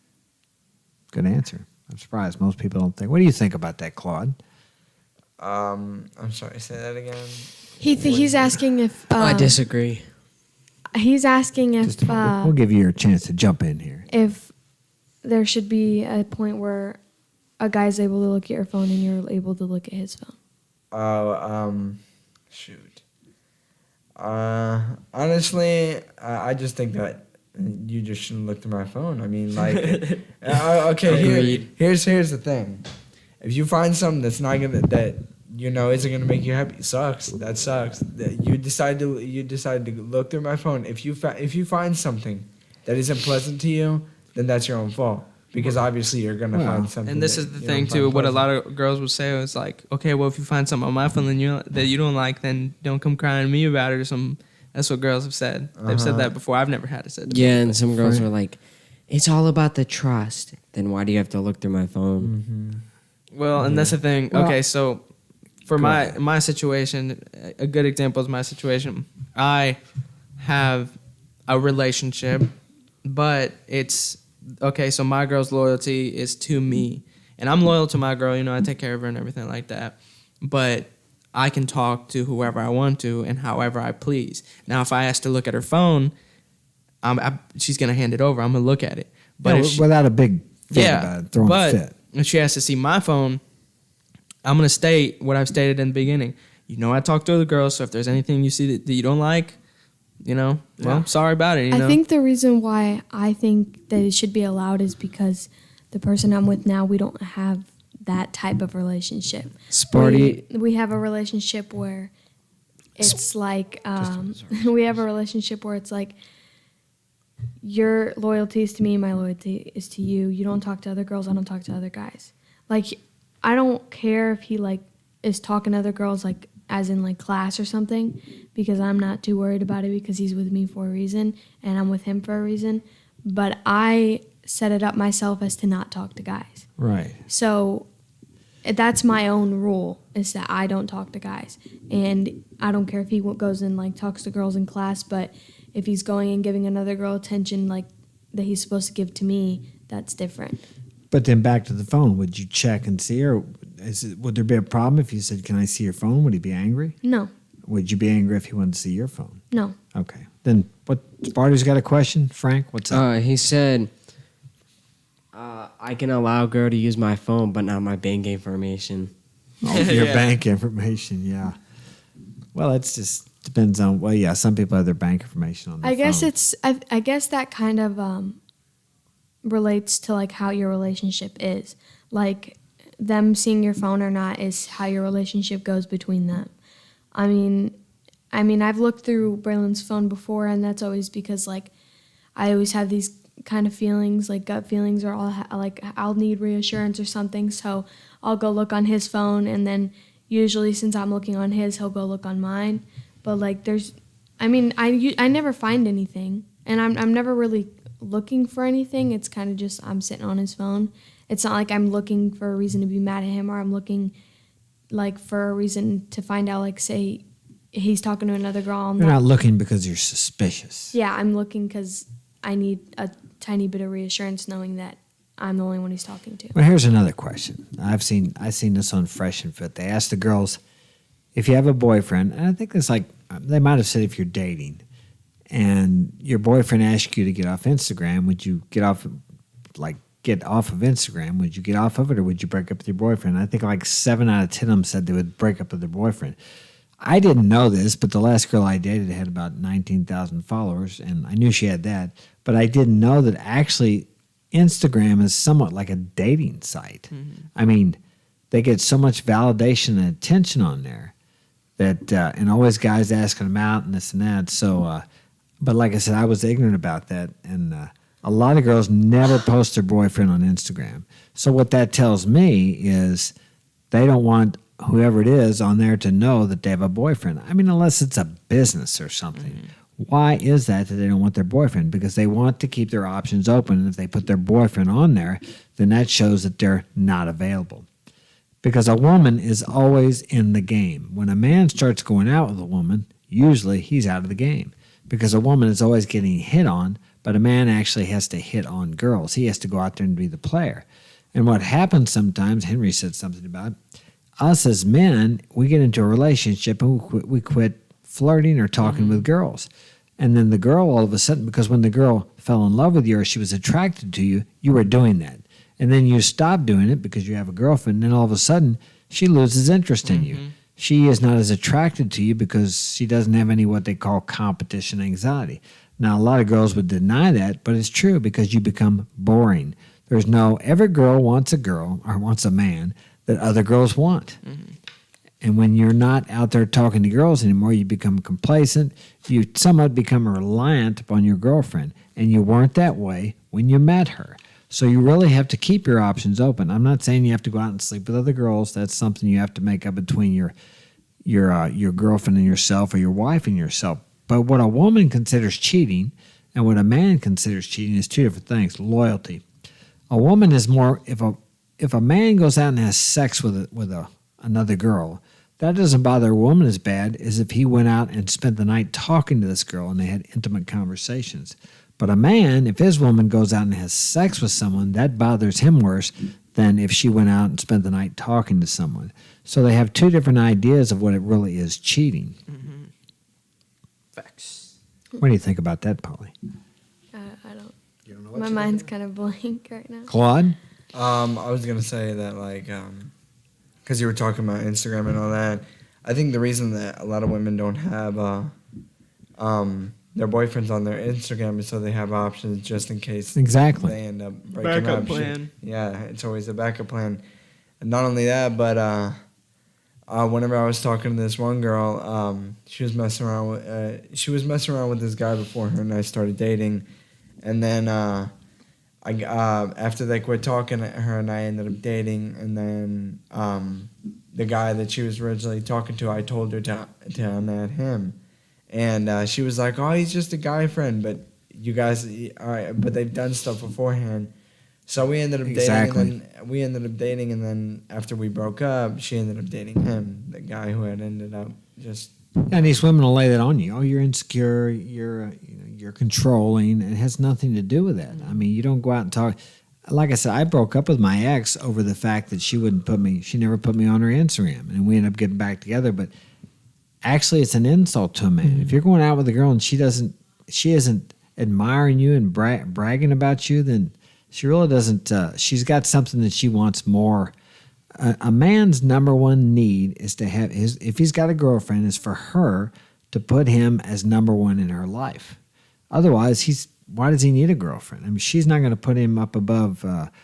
Good answer. I'm surprised most people don't think. What do you think about that, Claude? I'm sorry, say that again. He's asking if I disagree. he's asking if Just a moment. We'll give you your chance to jump in here. if there should be a point where a guy's able to look at your phone and you're able to look at his phone. Shoot. Honestly, I just think that you just shouldn't look through my phone. I mean, like, okay, here's the thing. If you find something that's not that isn't gonna make you happy, sucks. That sucks. You decide to look through my phone. If you find something that isn't pleasant to you, then that's your own fault. because obviously you're gonna Well, find something. And this that is the you thing don't too. find What a pleasant. lot of girls would say is like, okay, well, if you find something on my phone that you don't like, then don't come crying to me about it or something. That's what girls have said. They've said that before. I've never had it said. To Yeah, me, and but- some girls are like, it's all about the trust. Then why do you have to look through my phone? Well, and that's the thing. Well, Okay, so for my situation, a good example is my situation. I have a relationship, but it's okay. So my girl's loyalty is to me, and I'm loyal to my girl. You know, I take care of her and everything like that. But I can talk to whoever I want to and however I please. Now, if I ask to look at her phone, she's gonna hand it over. I'm gonna look at it. But Yeah, if she, without a big fit about it, throwing a but fit. if she has to see my phone, I'm gonna state what I've stated in the beginning. You know, I talk to other girls, so if there's anything you see that you don't like, you know, well, sorry about it. You know? I think the reason why I think that it should be allowed is because the person I'm with now, we don't have that type of relationship. Sparty, We have a relationship where it's like we have a relationship where it's like your loyalty is to me, my loyalty is to you. You don't talk to other girls, I don't talk to other guys. Like I don't care if he like is talking to other girls like as in like class or something, because I'm not too worried about it because he's with me for a reason and I'm with him for a reason. But I set it up myself as to not talk to guys. Right. So that's my own rule, is that I don't talk to guys. And I don't care if he goes and like talks to girls in class, but if he's going and giving another girl attention like that he's supposed to give to me, that's different. But then back to the phone, would you check and see her? Would there be a problem if you said, "Can I see your phone?" Would he be angry? No, Would you be angry if he wanted to see your phone? no. Okay. Then what? Sparty's got a question. Frank, what's up? he said, I can allow a girl to use my phone, but not my bank information. Your Yeah. bank information, yeah. Well, it's just depends on. Well, yeah, some people have their bank information on their I guess phone. it's I guess that kind of relates to like how your relationship is. Like them seeing your phone or not is how your relationship goes between them. I mean I've looked through Braylon's phone before, and that's always because like I always have these kind of feelings, like gut feelings, or like I'll need reassurance or something. So I'll go look on his phone, and then usually since I'm looking on his, he'll go look on mine. But like I never find anything, and I'm never really looking for anything. It's kind of just I'm sitting on his phone. It's not like I'm looking for a reason to be mad at him, or I'm looking like for a reason to find out, like say he's talking to another girl. You're not looking because you're suspicious. Yeah, I'm looking because I need a tiny bit of reassurance knowing that I'm the only one he's talking to. Well, here's another question. I've seen this on Fresh and Fit. They asked the girls, if you have a boyfriend, and I think it's like they might have said if you're dating, and your boyfriend asks you to get off Instagram, would you get off of Instagram? Would you get off of it, or would you break up with your boyfriend? I think like 7 out of 10 of them said they would break up with their boyfriend. I didn't know this, but the last girl I dated had about 19,000 followers, and I knew she had that. But I didn't know that actually Instagram is somewhat like a dating site. Mm-hmm. I mean, they get so much validation and attention on there that, and always guys asking them out and this and that. So, but like I said, I was ignorant about that, and a lot of girls never post their boyfriend on Instagram. So what that tells me is they don't want whoever it is on there to know that they have a boyfriend. I mean, unless it's a business or something. Mm-hmm. Why is that they don't want their boyfriend? Because they want to keep their options open. And if they put their boyfriend on there, then that shows that they're not available. Because a woman is always in the game. When a man starts going out with a woman, usually he's out of the game. Because a woman is always getting hit on, but a man actually has to hit on girls. He has to go out there and be the player. And what happens sometimes, Henry said something about it, us as men, we get into a relationship and we quit flirting or talking with girls. And then the girl, all of a sudden, because when the girl fell in love with you or she was attracted to you, you were doing that. And then you stop doing it because you have a girlfriend, and then all of a sudden, she loses interest in you. She is not as attracted to you because she doesn't have any what they call competition anxiety. Now, a lot of girls would deny that, but it's true because you become boring. Every girl wants a girl or wants a man that other girls want. And when you're not out there talking to girls anymore, you become complacent. You somewhat become reliant upon your girlfriend. And you weren't that way when you met her. So you really have to keep your options open. I'm not saying you have to go out and sleep with other girls. That's something you have to make up between your girlfriend and yourself, or your wife and yourself. But what a woman considers cheating and what a man considers cheating is two different things. Loyalty. A woman is more, if a man goes out and has sex with another girl, that doesn't bother a woman as bad as if he went out and spent the night talking to this girl and they had intimate conversations. But a man, if his woman goes out and has sex with someone, that bothers him worse than if she went out and spent the night talking to someone. So they have two different ideas of what it really is cheating. Mm-hmm. Facts. What do you think about that, Polly? I don't. You don't know My mind's kind of blank right now. Claude? I was gonna say that, like, because you were talking about Instagram and all that. I think the reason that a lot of women don't have their boyfriends on their Instagram is so they have options just in case Exactly. they end up breaking Backup up. plan. Yeah, it's always a backup plan. And not only that, but whenever I was talking to this one girl, she was messing around with this guy before her and I started dating, and then after they quit talking, her and I ended up dating, and then the guy that she was originally talking to, I told her to unmad him, and she was like, "Oh, he's just a guy friend," but you guys, all right, but they've done stuff beforehand. So we ended up dating, and then after we broke up, she ended up dating him, the guy who had ended up just. And these women will lay that on you. Oh, you're insecure. You're controlling. It has nothing to do with that. I mean, you don't go out and talk. Like I said, I broke up with my ex over the fact that she never put me on her Instagram, and we ended up getting back together. But actually, it's an insult to a man. If you're going out with a girl and she isn't admiring you and bragging about you, then she really doesn't. She's got something that she wants more. A man's number one need is to have if he's got a girlfriend, is for her to put him as number one in her life. Otherwise, why does he need a girlfriend? I mean, she's not going to put him up above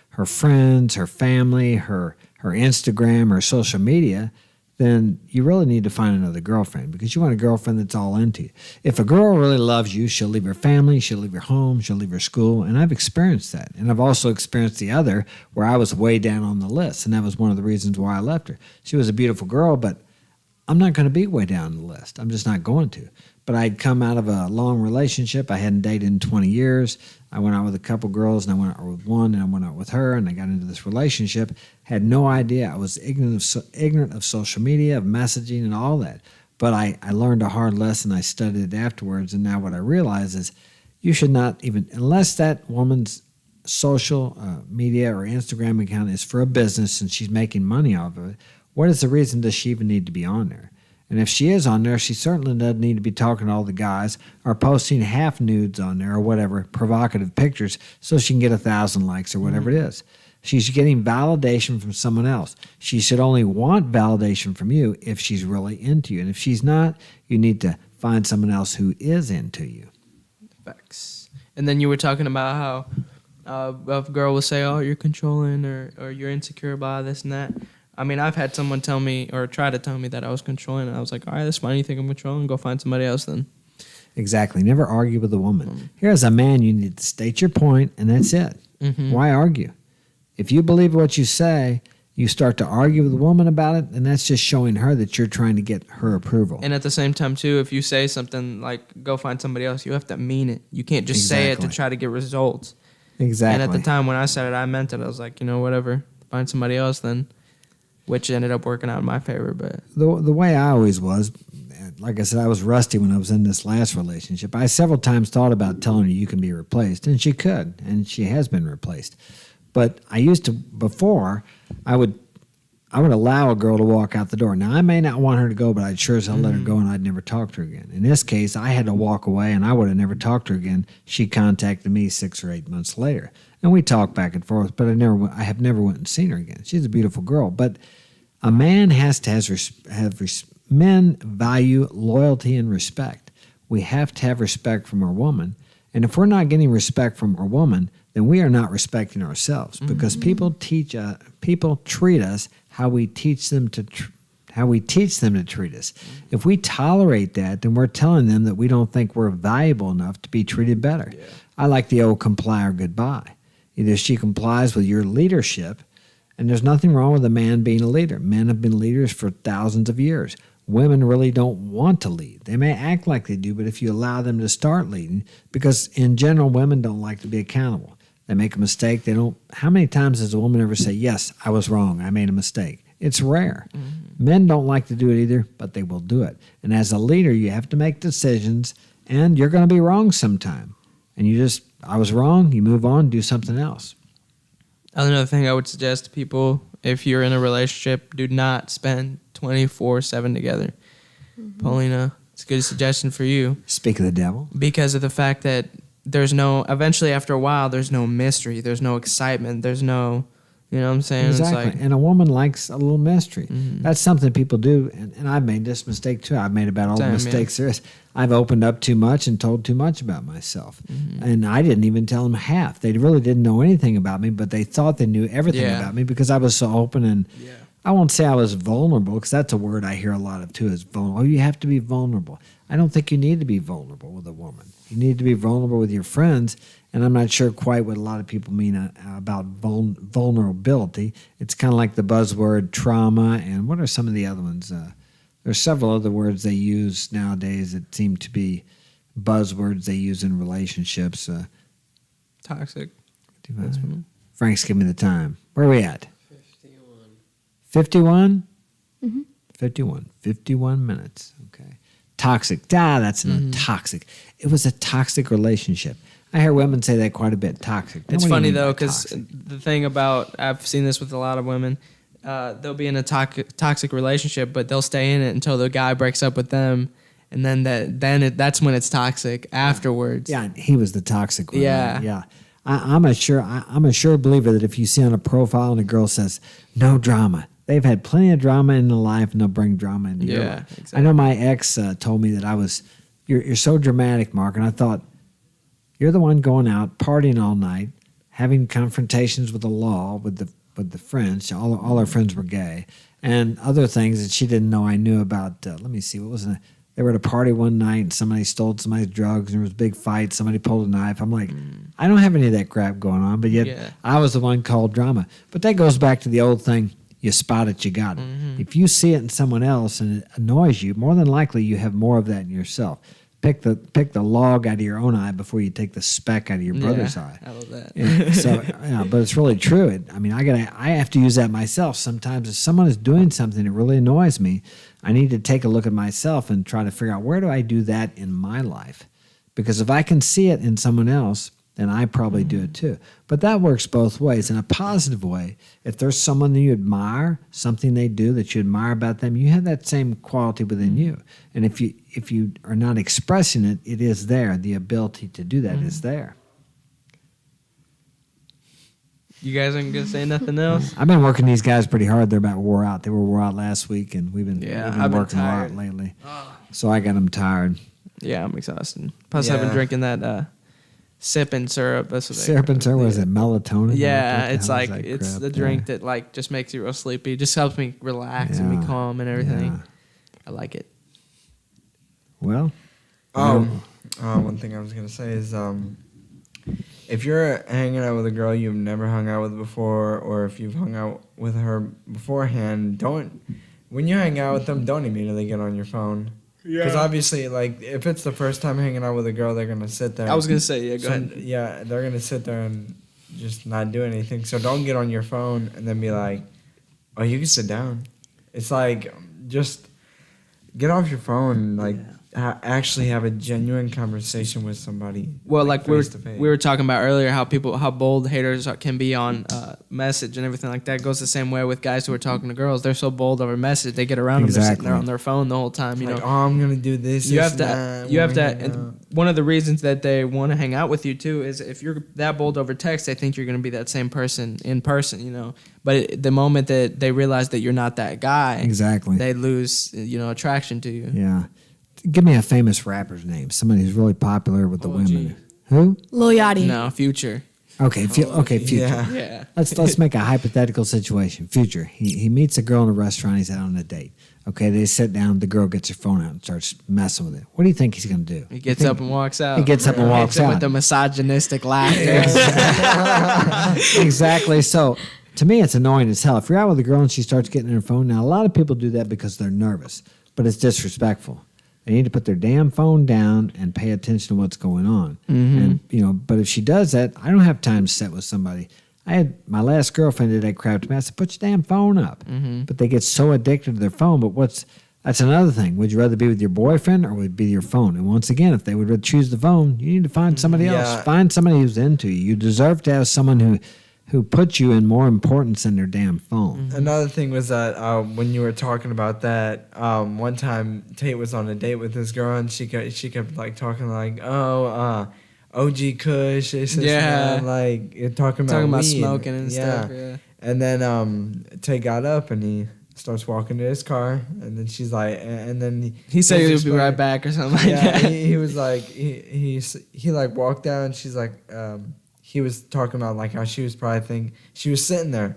her friends, her family, her Instagram, her social media. Then you really need to find another girlfriend, because you want a girlfriend that's all into you. If a girl really loves you, she'll leave her family, she'll leave her home, she'll leave her school, and I've experienced that. And I've also experienced the other, where I was way down on the list, and that was one of the reasons why I left her. She was a beautiful girl, but I'm not going to be way down the list. I'm just not going to. But I'd come out of a long relationship. I hadn't dated in 20 years. I went out with a couple girls, and I went out with one, and I went out with her, and I got into this relationship. Had no idea. I was ignorant of social media, of messaging, and all that. But I learned a hard lesson. I studied it afterwards, and now what I realize is you should not even, unless that woman's social media or Instagram account is for a business and she's making money off of it, what is the reason does she even need to be on there? And if she is on there, she certainly doesn't need to be talking to all the guys or posting half nudes on there or whatever, provocative pictures, so she can get 1,000 likes or whatever it is. She's getting validation from someone else. She should only want validation from you if she's really into you. And if she's not, you need to find someone else who is into you. Facts. And then you were talking about how a girl will say, "Oh, you're controlling," or "You're insecure about this and that." I mean, I've had someone tell me or try to tell me that I was controlling, and I was like, all right, that's fine. You think I'm controlling? Go find somebody else then. Exactly. Never argue with a woman. Here, as a man, you need to state your point, and that's it. Why argue? If you believe what you say, you start to argue with a woman about it, and that's just showing her that you're trying to get her approval. And at the same time, too, if you say something like, go find somebody else, you have to mean it. You can't just say it to try to get results. Exactly. And at the time when I said it, I meant it. I was like, whatever. Find somebody else then. Which ended up working out in my favor. But the way I always was, like I said, I was rusty when I was in this last relationship. I several times thought about telling her you can be replaced, and she could, and she has been replaced. But I used to, before, I would allow a girl to walk out the door. Now, I may not want her to go, but I'd sure as hell let her go, and I'd never talk to her again. In this case, I had to walk away, and I would have never talked to her again. She contacted me 6 or 8 months later, and we talked back and forth, but I have never went and seen her again. She's a beautiful girl, but a man has to men value loyalty and respect. We have to have respect from our woman, and if we're not getting respect from our woman, then we are not respecting ourselves, because people treat us how we teach them to treat us. If we tolerate that, then we're telling them that we don't think we're valuable enough to be treated better. I like the old comply or goodbye. Either she complies with your leadership, and there's nothing wrong with a man being a leader. Men have been leaders for thousands of years. Women really don't want to lead. They may act like they do, but if you allow them to start leading, because in general, women don't like to be accountable. They make a mistake. They don't. How many times does a woman ever say, yes, I was wrong, I made a mistake? It's rare. Men don't like to do it either, but they will do it. And as a leader, you have to make decisions, and you're going to be wrong sometime. And you just, I was wrong, you move on, do something else. Another thing I would suggest to people, if you're in a relationship, do not spend 24/7 together. Paulina, it's a good suggestion for you. Speak of the devil. Because of the fact that eventually after a while, there's no mystery, there's no excitement, there's no, you know what I'm saying? Exactly. It's like, and a woman likes a little mystery. That's something people do. And I've made this mistake too. I've made about all the mistakes there is. I've opened up too much and told too much about myself. And I didn't even tell them half. They really didn't know anything about me, but they thought they knew everything about me because I was so open. And I won't say I was vulnerable, because that's a word I hear a lot of too, is vulnerable. Oh, you have to be vulnerable. I don't think you need to be vulnerable with a woman. You need to be vulnerable with your friends. And I'm not sure quite what a lot of people mean about vulnerability. It's kind of like the buzzword trauma. And what are some of the other ones? There's several other words they use nowadays that seem to be buzzwords they use in relationships. toxic. Frank's giving me the time. Where are we at? 51? 51. 51 minutes. Okay. Toxic. That's not toxic. It was a toxic relationship. I hear women say that quite a bit. Toxic. It's funny though, because the thing about, I've seen this with a lot of women, they'll be in a toxic relationship, but they'll stay in it until the guy breaks up with them, and then that's when it's toxic afterwards. Yeah, he was the toxic one. Yeah. Right? Yeah. I'm a sure believer that if you see on a profile and a girl says no drama, they've had plenty of drama in their life, and they'll bring drama into your life. Exactly. I know my ex told me that you're so dramatic, Mark, and I thought, you're the one going out partying all night, having confrontations with the law, with the friends. All our friends were gay, and other things that she didn't know I knew about. Let me see, what was it? They were at a party one night, and somebody stole somebody's drugs, and there was a big fight. Somebody pulled a knife. I'm like, I don't have any of that crap going on, but yet I was the one called drama. But that goes back to the old thing: you spot it, you got it. If you see it in someone else and it annoys you, more than likely you have more of that in yourself. Pick the log out of your own eye before you take the speck out of your brother's eye. I love that. But it's really true. I have to use that myself sometimes. If someone is doing something that really annoys me, I need to take a look at myself and try to figure out, where do I do that in my life? Because if I can see it in someone else, then I probably do it too. But that works both ways. In a positive way, if there's someone that you admire, something they do that you admire about them, you have that same quality within you. And if you are not expressing it, it is there. The ability to do that is there. You guys aren't gonna say nothing else? I've been working these guys pretty hard. They're about wore out. They were wore out last week, and we've been working a lot lately. So I got them tired. Yeah, I'm exhausted. Plus, I've been drinking that sipping syrup. That's what syrup and syrup. Was it melatonin? Yeah, it's like it's the drink that like just makes you real sleepy. It just helps me relax and be calm and everything. Yeah. I like it. Well, one thing I was gonna say is, if you're hanging out with a girl you've never hung out with before, or if you've hung out with her beforehand, when you hang out with them, don't immediately get on your phone. Because obviously, like, if it's the first time hanging out with a girl, they're going to sit there. I was going to say, go ahead. Yeah, they're going to sit there and just not do anything. So don't get on your phone and then be like, oh, you can sit down. It's like, just get off your phone and, like, actually have a genuine conversation with somebody. Well, like we were talking about earlier, how bold haters can be on message and everything like that. It goes the same way with guys who are talking to girls. They're so bold over message, they get around them. They're sitting there on their phone the whole time. You know, oh, I'm gonna do this. You have to. And one of the reasons that they want to hang out with you too is if you're that bold over text, they think you're gonna be that same person in person. You know, but the moment that they realize that you're not that guy, they lose attraction to you. Yeah. Give me a famous rapper's name. Somebody who's really popular with the women. Who? Lil Yachty. No, Future. Okay, future. Yeah. Yeah. Let's make a hypothetical situation. Future. He meets a girl in a restaurant. He's out on a date. Okay, they sit down. The girl gets her phone out and starts messing with it. What do you think he's going to do? He gets up and walks out. He gets up and walks Hits him out. with the misogynistic laughter. Exactly. So to me, it's annoying as hell. If you're out with a girl and she starts getting her phone, now a lot of people do that because they're nervous, but it's disrespectful. They need to put their damn phone down and pay attention to what's going on. And but if she does that, I don't have time to sit with somebody. I had my last girlfriend did that crap to me. I said, "Put your damn phone up." But they get so addicted to their phone. But that's another thing. Would you rather be with your boyfriend or would it be your phone? And once again, if they would rather choose the phone, you need to find somebody else. Find somebody who's into you. You deserve to have someone who puts you in more importance than their damn phone. Another thing was that when you were talking about that, one time Tate was on a date with this girl and she kept like talking like, OG Kush, this and that, like talking about weed. smoking and stuff. Yeah. And then Tate got up and he starts walking to his car, and then she's like, and then He said he would be right back or something like that. he was like he like walked down and she's like he was talking about like how she was probably thinking, she was sitting there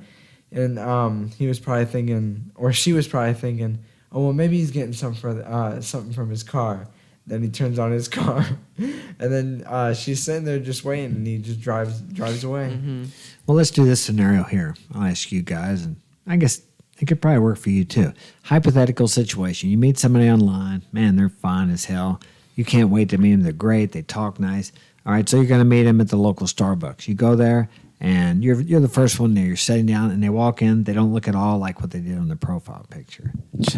and he was probably thinking, or she was probably thinking, oh well, maybe he's getting something from his car. Then he turns on his car and then she's sitting there just waiting and he just drives away. Well, let's do this scenario here. I'll ask you guys, and I guess it could probably work for you too. Hypothetical situation. You meet somebody online. Man, they're fine as hell. You can't wait to meet them. They're great. They talk nice. All right, so you're going to meet them at the local Starbucks. You go there, and you're the first one there. You're sitting down, and they walk in. They don't look at all like what they did on their profile picture.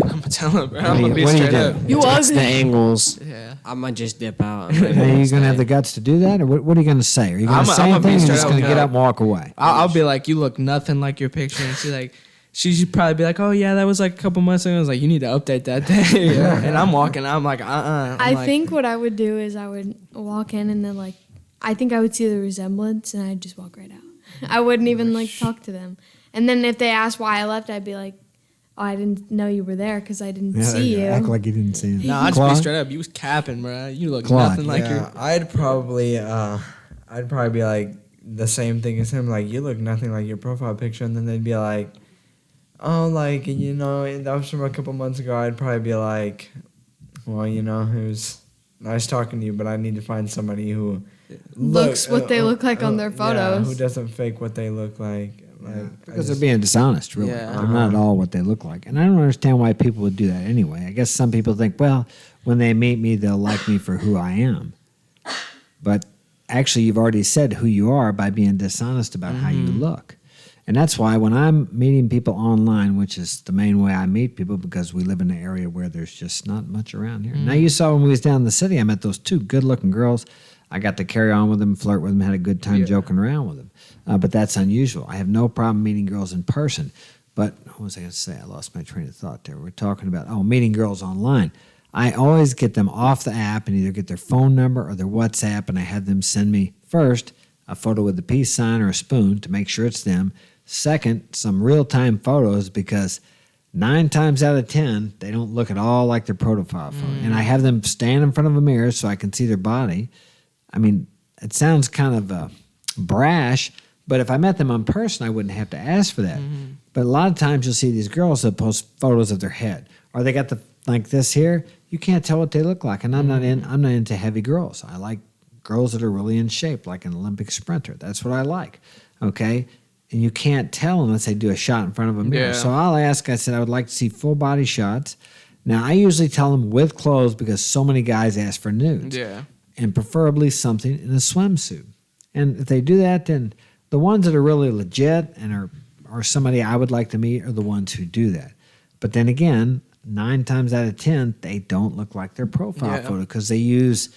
I'm gonna tell him, bro. I'm gonna be what do you straight do? up. You It's the ugly. angles. Yeah. I might just dip out. Are you going to have the guts to do that, or what are you going to say? Are you going to say I'm gonna be anything, or are you straight just up going to get with up and walk away? I'll be like, you look nothing like your picture, and she's like, she should probably be like, oh yeah, that was like a couple months ago. I was like, you need to update that day. And I'm walking, I'm like, I think what I would do is I would walk in and then like, I think I would see the resemblance and I'd just walk right out. I wouldn't even like talk to them. And then if they asked why I left, I'd be like, oh, I didn't know you were there because I didn't see you. Act like you didn't see him. No, I'd just be Claude? straight up. You was capping, bro. You look Claude. nothing like Yeah, your. I'd probably be like the same thing as him, like you look nothing like your profile picture, and then they'd be like, oh, like, you know, that was from a couple months ago. I'd probably be like, well, you know, it was nice talking to you, but I need to find somebody who Looks what they look like on their yeah, photos. who doesn't fake what they look like. Because they're being dishonest, really. Yeah. They're not at all what they look like. And I don't understand why people would do that anyway. I guess some people think, well, when they meet me, they'll like me for who I am. But actually, you've already said who you are by being dishonest about how you look. And that's why when I'm meeting people online, which is the main way I meet people because we live in an area where there's just not much around here. Now, you saw when we was down in the city, I met those two good-looking girls. I got to carry on with them, flirt with them, had a good time joking around with them. But that's unusual. I have no problem meeting girls in person. But what was I going to say? I lost my train of thought there. We're talking about, meeting girls online. I always get them off the app and either get their phone number or their WhatsApp, and I have them send me, first, a photo with a peace sign or a spoon to make sure it's them. Second, some real-time photos because 9 times out of 10, they don't look at all like their profile photo. And I have them stand in front of a mirror so I can see their body. I mean, it sounds kind of brash, but if I met them in person, I wouldn't have to ask for that. But a lot of times you'll see these girls that post photos of their head, or they got the like this here. You can't tell what they look like, and I'm not into heavy girls. I like girls that are really in shape, like an Olympic sprinter. That's what I like. Okay. And you can't tell unless they do a shot in front of a mirror. Yeah. So I'll ask, I said, I would like to see full body shots. Now, I usually tell them with clothes because so many guys ask for nudes. Yeah. And preferably something in a swimsuit. And if they do that, then the ones that are really legit and are somebody I would like to meet are the ones who do that. But then again, 9 times out of 10, they don't look like their profile photo because they use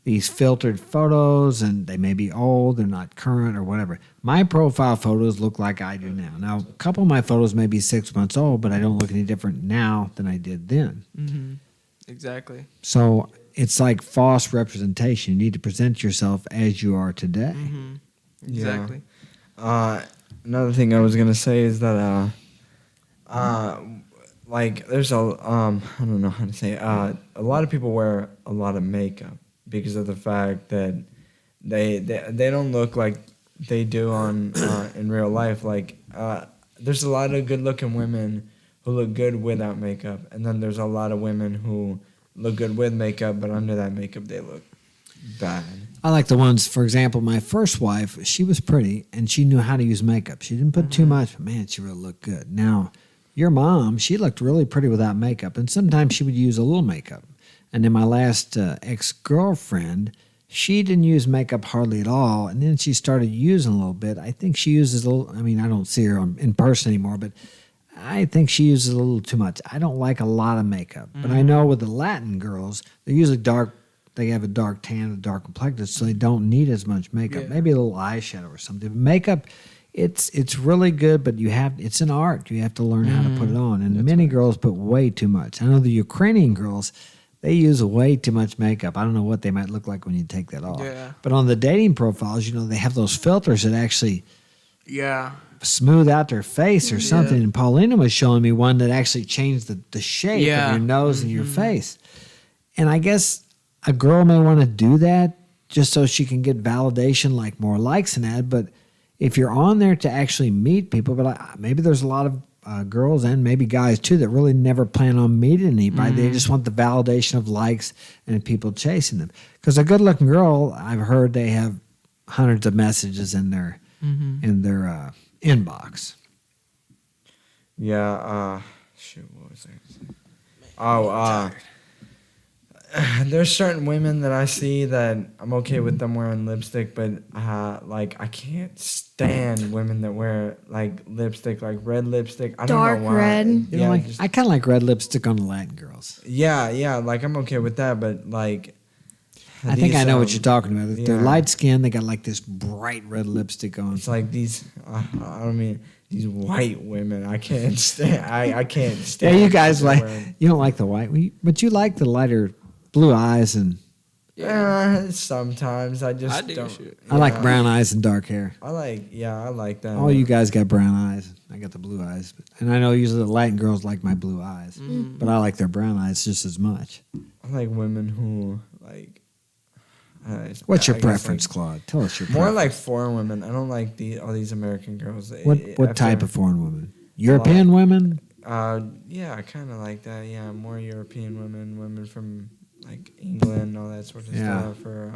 these filtered photos and they may be old, they're not current or whatever. My profile photos look like I do now. Now, a couple of my photos may be 6 months old, but I don't look any different now than I did then. Mm-hmm. Exactly. So it's like false representation. You need to present yourself as you are today. Mm-hmm. Exactly. Another thing I was gonna say is that like there's I don't know how to say a lot of people wear a lot of makeup because of the fact that they don't look like they do on in real life. Like there's a lot of good-looking women who look good without makeup, and then there's a lot of women who look good with makeup, but under that makeup they look bad. I like the ones, for example, my first wife, she was pretty and she knew how to use makeup. She didn't put too much, but man, she really looked good. Now, your mom, she looked really pretty without makeup, and sometimes she would use a little makeup. And then my last ex-girlfriend, she didn't use makeup hardly at all, and then she started using a little bit. I think she uses a little, I mean, I don't see her in person anymore, but I think she uses a little too much. I don't like a lot of makeup, but I know with the Latin girls, they're usually dark. They have a dark tan, a dark complexion, so they don't need as much makeup. Yeah. Maybe a little eyeshadow or something. But makeup, it's really good, but it's an art. You have to learn how to put it on. And many girls put way too much. I know the Ukrainian girls, they use way too much makeup. I don't know what they might look like when you take that off. Yeah. But on the dating profiles, they have those filters that actually Yeah. smooth out their face or something. Yeah. And Paulina was showing me one that actually changed the shape Yeah. of your nose and your face. And I guess a girl may want to do that just so she can get validation, like more likes and that. But if you're on there to actually meet people, maybe there's a lot of girls and maybe guys too that really never plan on meeting anybody. They just want the validation of likes and people chasing them. Because a good-looking girl, I've heard they have hundreds of messages in their inbox. Yeah. Shoot, what was I gonna say? There's certain women that I see that I'm okay with them wearing lipstick, but like I can't stand women that wear like lipstick, like red lipstick. I Dark don't know why. red. Yeah, I kind of like red lipstick on the Latin girls. yeah. Like I'm okay with that, but like. I think I know what these, you're talking about. If they're yeah. light skinned, they got like this bright red lipstick on. It's like these. I don't mean these white women. I can't stand. I can't Yeah, stand. you guys what like they're wearing. you don't like the white, but you like the lighter blue eyes, and Sometimes I just I do, don't. shoot. I like yeah. brown eyes and dark hair. I like that. All you guys got brown eyes. I got the blue eyes, and I know usually the Latin girls like my blue eyes, but I like their brown eyes just as much. I like women who like. What's your I guess, preference, Claude? Tell us your More preference. like foreign women. I don't like all these American girls. What type of foreign women? European women? Yeah, I kind of like that. Yeah, more European women from like England, all that sort of Yeah. stuff. Or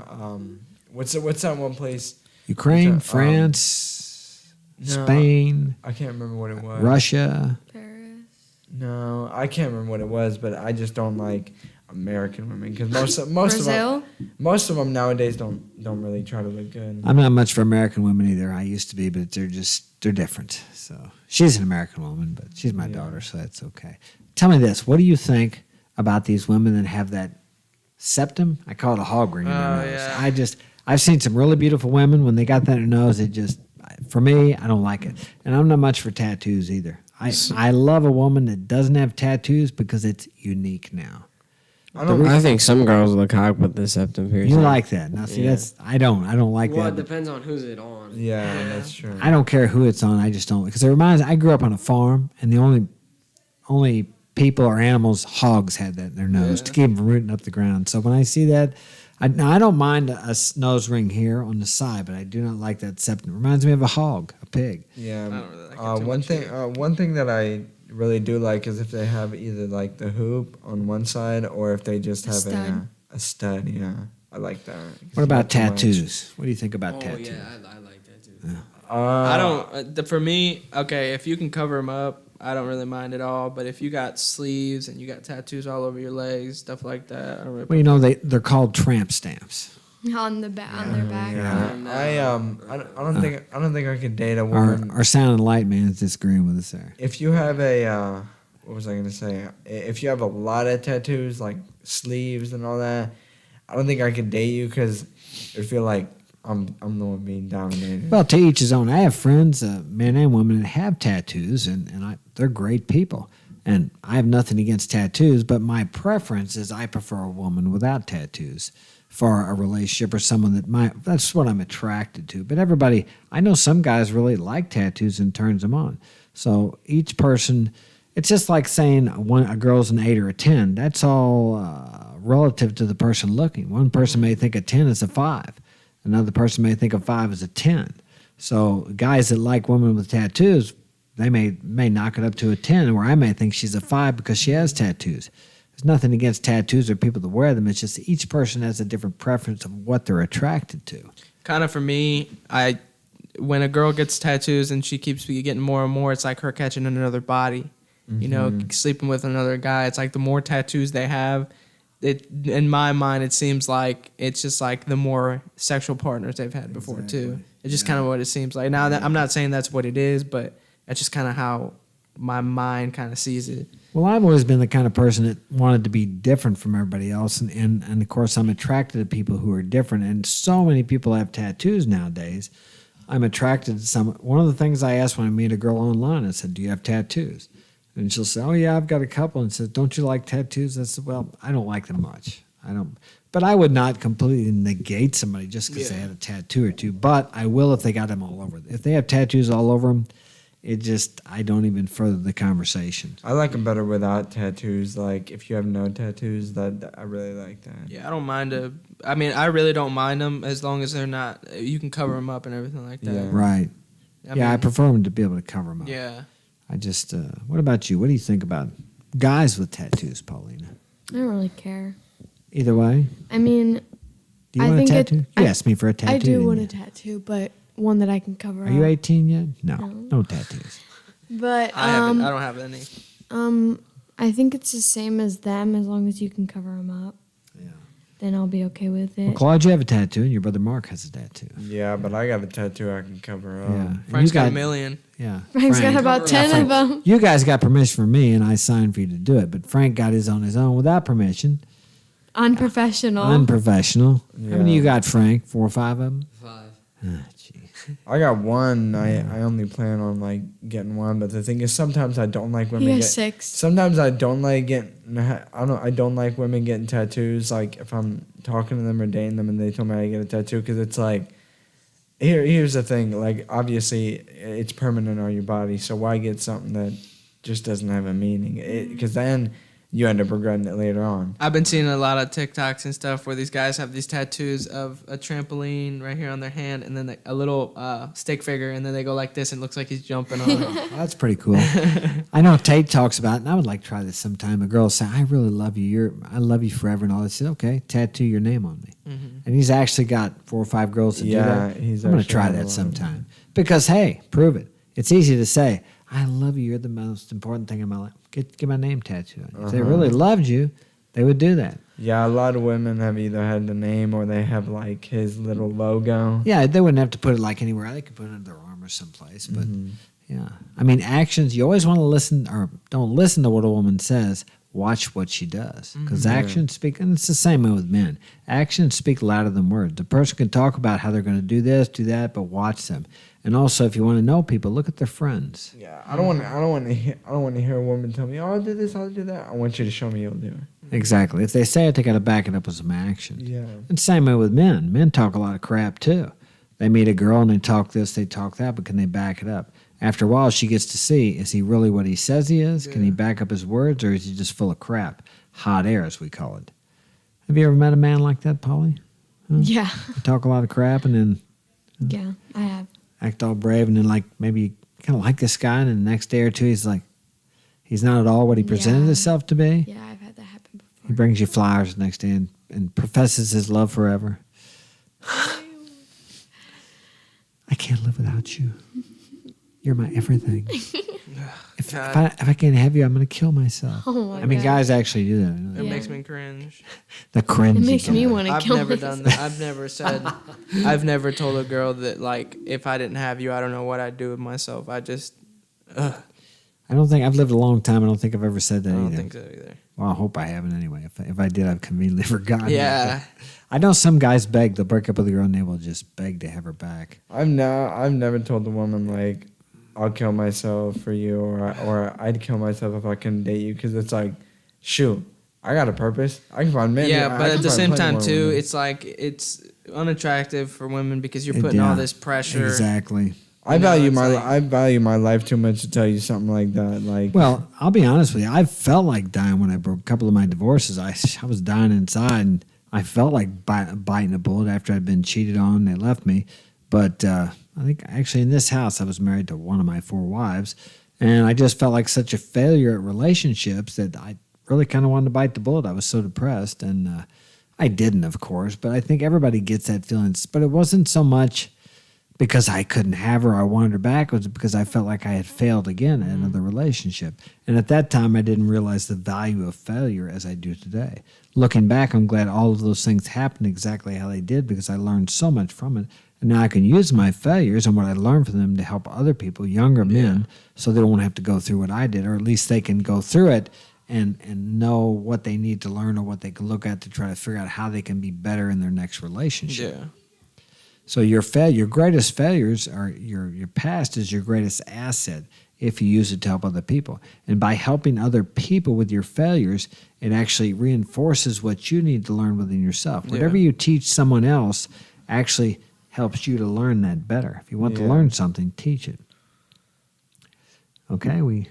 what's that one place? Ukraine, What's that, France, no, Spain, I can't remember what it was. Russia. Paris. No, I can't remember what it was, but I just don't like American women because Brazil. most of them nowadays don't really try to look good. I'm not much for American women either. I used to be, but they're different. So she's an American woman, but she's my daughter, so that's okay. Tell me this: what do you think about these women that have that septum? I call it a hog ring in their Oh, nose. yeah. I've seen some really beautiful women when they got that in their nose. For me, I don't like it, and I'm not much for tattoos either. I love a woman that doesn't have tattoos because it's unique now. I think some girls look hot with the septum piercing. You like that? Now, see, Yeah. I don't like Well, it that. depends on who's it on. Yeah, that's true. I don't care who it's on. I just don't, because it reminds. I grew up on a farm, and the only people or animals, hogs, had that in their nose to keep them from rooting up the ground. So when I see that, I don't mind a nose ring here on the side, but I do not like that septum. It reminds me of a hog, a pig. Yeah. I don't really like it too much one thing that I really do like is if they have either like the hoop on one side or if they just have stud. a stud. Yeah, I like that. What about Not too much. tattoos? What do you think about Oh, tattoos? yeah, I like that too. I don't. For me, okay, if you can cover them up, I don't really mind at all. But if you got sleeves and you got tattoos all over your legs, stuff like that, I don't really. Well, you know they're called tramp stamps. On their back. Yeah, I don't think I could date a Our woman. our sound and light man is disagreeing with us there. If you have what was I gonna say? If you have a lot of tattoos, like sleeves and all that, I don't think I could date you because I feel like I'm the one being dominated. Well, to each his own. I have friends, men and women, that have tattoos, and they're great people. And I have nothing against tattoos, but my preference is I prefer a woman without tattoos for a relationship or someone that's what I'm attracted to. But everybody, I know some guys really like tattoos and turns them on. So each person, it's just like saying a girl's an 8 or a 10. That's all relative to the person looking. One person may think a 10 is a 5. Another person may think a 5 is a 10. So guys that like women with tattoos, they may knock it up to a 10, where I may think she's a 5 because she has tattoos. There's nothing against tattoos or people that wear them. It's just each person has a different preference of what they're attracted to. Kind of for me, when a girl gets tattoos and she keeps getting more and more, it's like her catching another body. You know, sleeping with another guy. It's like the more tattoos they have, in my mind, it seems like it's just like the more sexual partners they've had before too. It's just kind of what it seems like. Now, I'm not saying that's what it is, but that's just kind of how my mind kind of sees it. Well, I've always been the kind of person that wanted to be different from everybody else. And of course, I'm attracted to people who are different. And so many people have tattoos nowadays. I'm attracted to some. One of the things I ask when I meet a girl online, I said, do you have tattoos? And she'll say, oh, yeah, I've got a couple. And says, don't you like tattoos? I said, well, I don't like them much. I don't. But I would not completely negate somebody just because they had a tattoo or two. But I will if they got them all over. If they have tattoos all over them, I don't even further the conversation. I like them better without tattoos. Like, if you have no tattoos, that I really like that. Yeah, I don't mind I really don't mind them as long as they're not. You can cover them up and everything like that. Yeah. Right. I prefer them to be able to cover them up. Yeah. I just, what about you? What do you think about guys with tattoos, Paulina? I don't really care. Either way? I mean, Do you I want a think tattoo? You asked me for a tattoo. I do didn't want you? a tattoo, but one that I can cover Are up. you 18 yet? No. No. No tattoos. But I don't have any. I think it's the same as them as long as you can cover them up. Yeah. Then I'll be okay with Well, it. Claude, you have a tattoo, and your brother Mark has a tattoo. Yeah, but I got a tattoo I can cover up. Yeah. And Frank's you got a million. Yeah. Frank's got about 10 of them. You guys got permission from me, and I signed for you to do it. But Frank got his on his own without permission. Unprofessional. Unprofessional. How many Yeah. you got, Frank? 4 or 5 of them? 5. Ah, gee. I got one. I only plan on like getting one, but the thing is, sometimes I don't like women. He has 6. Sometimes I don't like I don't like women getting tattoos. Like if I'm talking to them or dating them, and they tell me I get a tattoo, because it's like, here's the thing. Like obviously, it's permanent on your body, so why get something that just doesn't have a meaning? Because then you end up regretting it later on. I've been seeing a lot of TikToks and stuff where these guys have these tattoos of a trampoline right here on their hand, and then a little stick figure, and then they go like this, and it looks like he's jumping on it. Well, that's pretty cool. I know Tate talks about it, and I would like to try this sometime. A girl say, I really love you. I love you forever, and all that. I said, okay, tattoo your name on me. And he's actually got 4 or 5 girls to do that. I'm going to try that sometime. Because, hey, prove it. It's easy to say, I love you. You're the most important thing in my life. Get my name tattooed on you. If they really loved you, they would do that. Yeah, a lot of women have either had the name or they have like his little logo. Yeah, they wouldn't have to put it like anywhere. They could put it under their arm or someplace. But, yeah. I mean, actions, you always want to listen, or don't listen to what a woman says. Watch what she does. Because actions speak, and it's the same way with men. Actions speak louder than words. The person can talk about how they're going to do this, do that, but watch them. And also, if you want to know people, look at their friends. Yeah, I don't want to hear a woman tell me, "Oh, I'll do this, I'll do that." I want you to show me you'll do it. Exactly. If they say it, they got to back it up with some action. Yeah. And same way with men. Men talk a lot of crap too. They meet a girl and they talk this, they talk that, but can they back it up? After a while, she gets to see, is he really what he says he is? Can he back up his words, or is he just full of crap? Hot air, as we call it. Have you ever met a man like that, Polly? Huh? Yeah. They talk a lot of crap and then Yeah, I have. act all brave, and then like maybe kind of like this guy, and then the next day or two he's like, he's not at all what he presented Yeah. himself to be. Yeah, I've had that happen before. He brings you flowers the next day and professes his love forever. I can't live without you. You're my everything. If I can't have you, I'm going to kill myself. Oh my I mean, God. guys actually do that. I know It that. Yeah. makes me cringe. The cringe. It makes me want to I've kill never myself. done that. I've never told a girl that, like, if I didn't have you, I don't know what I'd do with myself. I don't think I've lived a long time. I don't think I've ever said that I don't either. think so either. Well, I hope I haven't anyway. If I did, I've conveniently forgotten. Yeah. But I know some guys beg. They'll break up with a girl and they will just beg to have her back. I've never told a woman like, I'll kill myself for you, or I'd kill myself if I couldn't date you, because it's like, shoot, I got a purpose. I can find men. Yeah, I but can at the find same plenty time, more too, women. it's like it's unattractive for women because you're It- putting yeah, all this pressure. Exactly. I You know, value it's my like- I value my life too much to tell you something like that. Like, Well, I'll be honest with you. I felt like dying when I broke a couple of my divorces. I was dying inside, and I felt like biting a bullet after I'd been cheated on and they left me. But I think actually in this house, I was married to one of my 4 wives, and I just felt like such a failure at relationships that I really kind of wanted to bite the bullet. I was so depressed, and I didn't, of course, but I think everybody gets that feeling. But it wasn't so much because I couldn't have her or I wanted her back. It was because I felt like I had failed again in another relationship. And at that time, I didn't realize the value of failure as I do today. Looking back, I'm glad all of those things happened exactly how they did because I learned so much from it. And now I can use my failures and what I learned from them to help other people, younger men, so they don't have to go through what I did, or at least they can go through it and know what they need to learn or what they can look at to try to figure out how they can be better in their next relationship. Yeah. So your greatest failures are your past is your greatest asset if you use it to help other people. And by helping other people with your failures, it actually reinforces what you need to learn within yourself. Whatever you teach someone else actually helps you to learn that better. If you want to learn something, teach it. Okay, we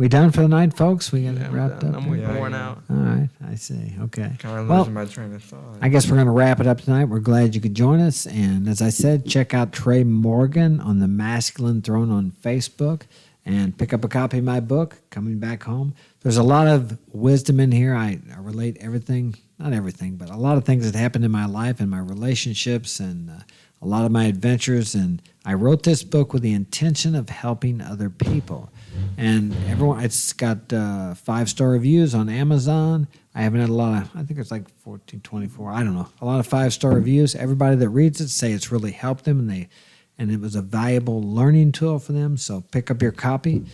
done for the night, folks? We got it wrapped up? I'm worn out. All right, I see. Okay. Kind of Well, losing my train of thought. I guess we're going to wrap it up tonight. We're glad you could join us. And as I said, check out Trey Morgan on the Masculine Throne on Facebook and pick up a copy of my book, Coming Back Home. There's a lot of wisdom in here. I relate everything, not everything, but a lot of things that happened in my life and my relationships and a lot of my adventures. And I wrote this book with the intention of helping other people. And everyone, it's got 5-star reviews on Amazon. I haven't had a lot of, I think it's like 14, 24, I don't know, a lot of 5-star reviews. Everybody that reads it say it's really helped them and it was a valuable learning tool for them. So pick up your copy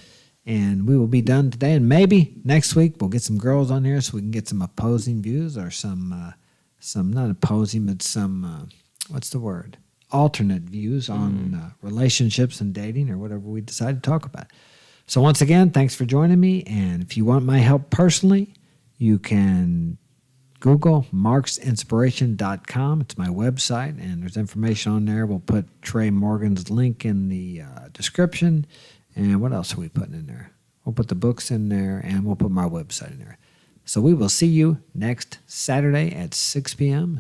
and we will be done today. And maybe next week we'll get some girls on here so we can get some opposing views or some not opposing, but some, what's the word? Alternate views on relationships and dating or whatever we decide to talk about. So once again, thanks for joining me. And if you want my help personally, you can Google marksinspiration.com. It's my website, and there's information on there. We'll put Trey Morgan's link in the description. And what else are we putting in there? We'll put the books in there, and we'll put my website in there. So we will see you next Saturday at 6 p.m.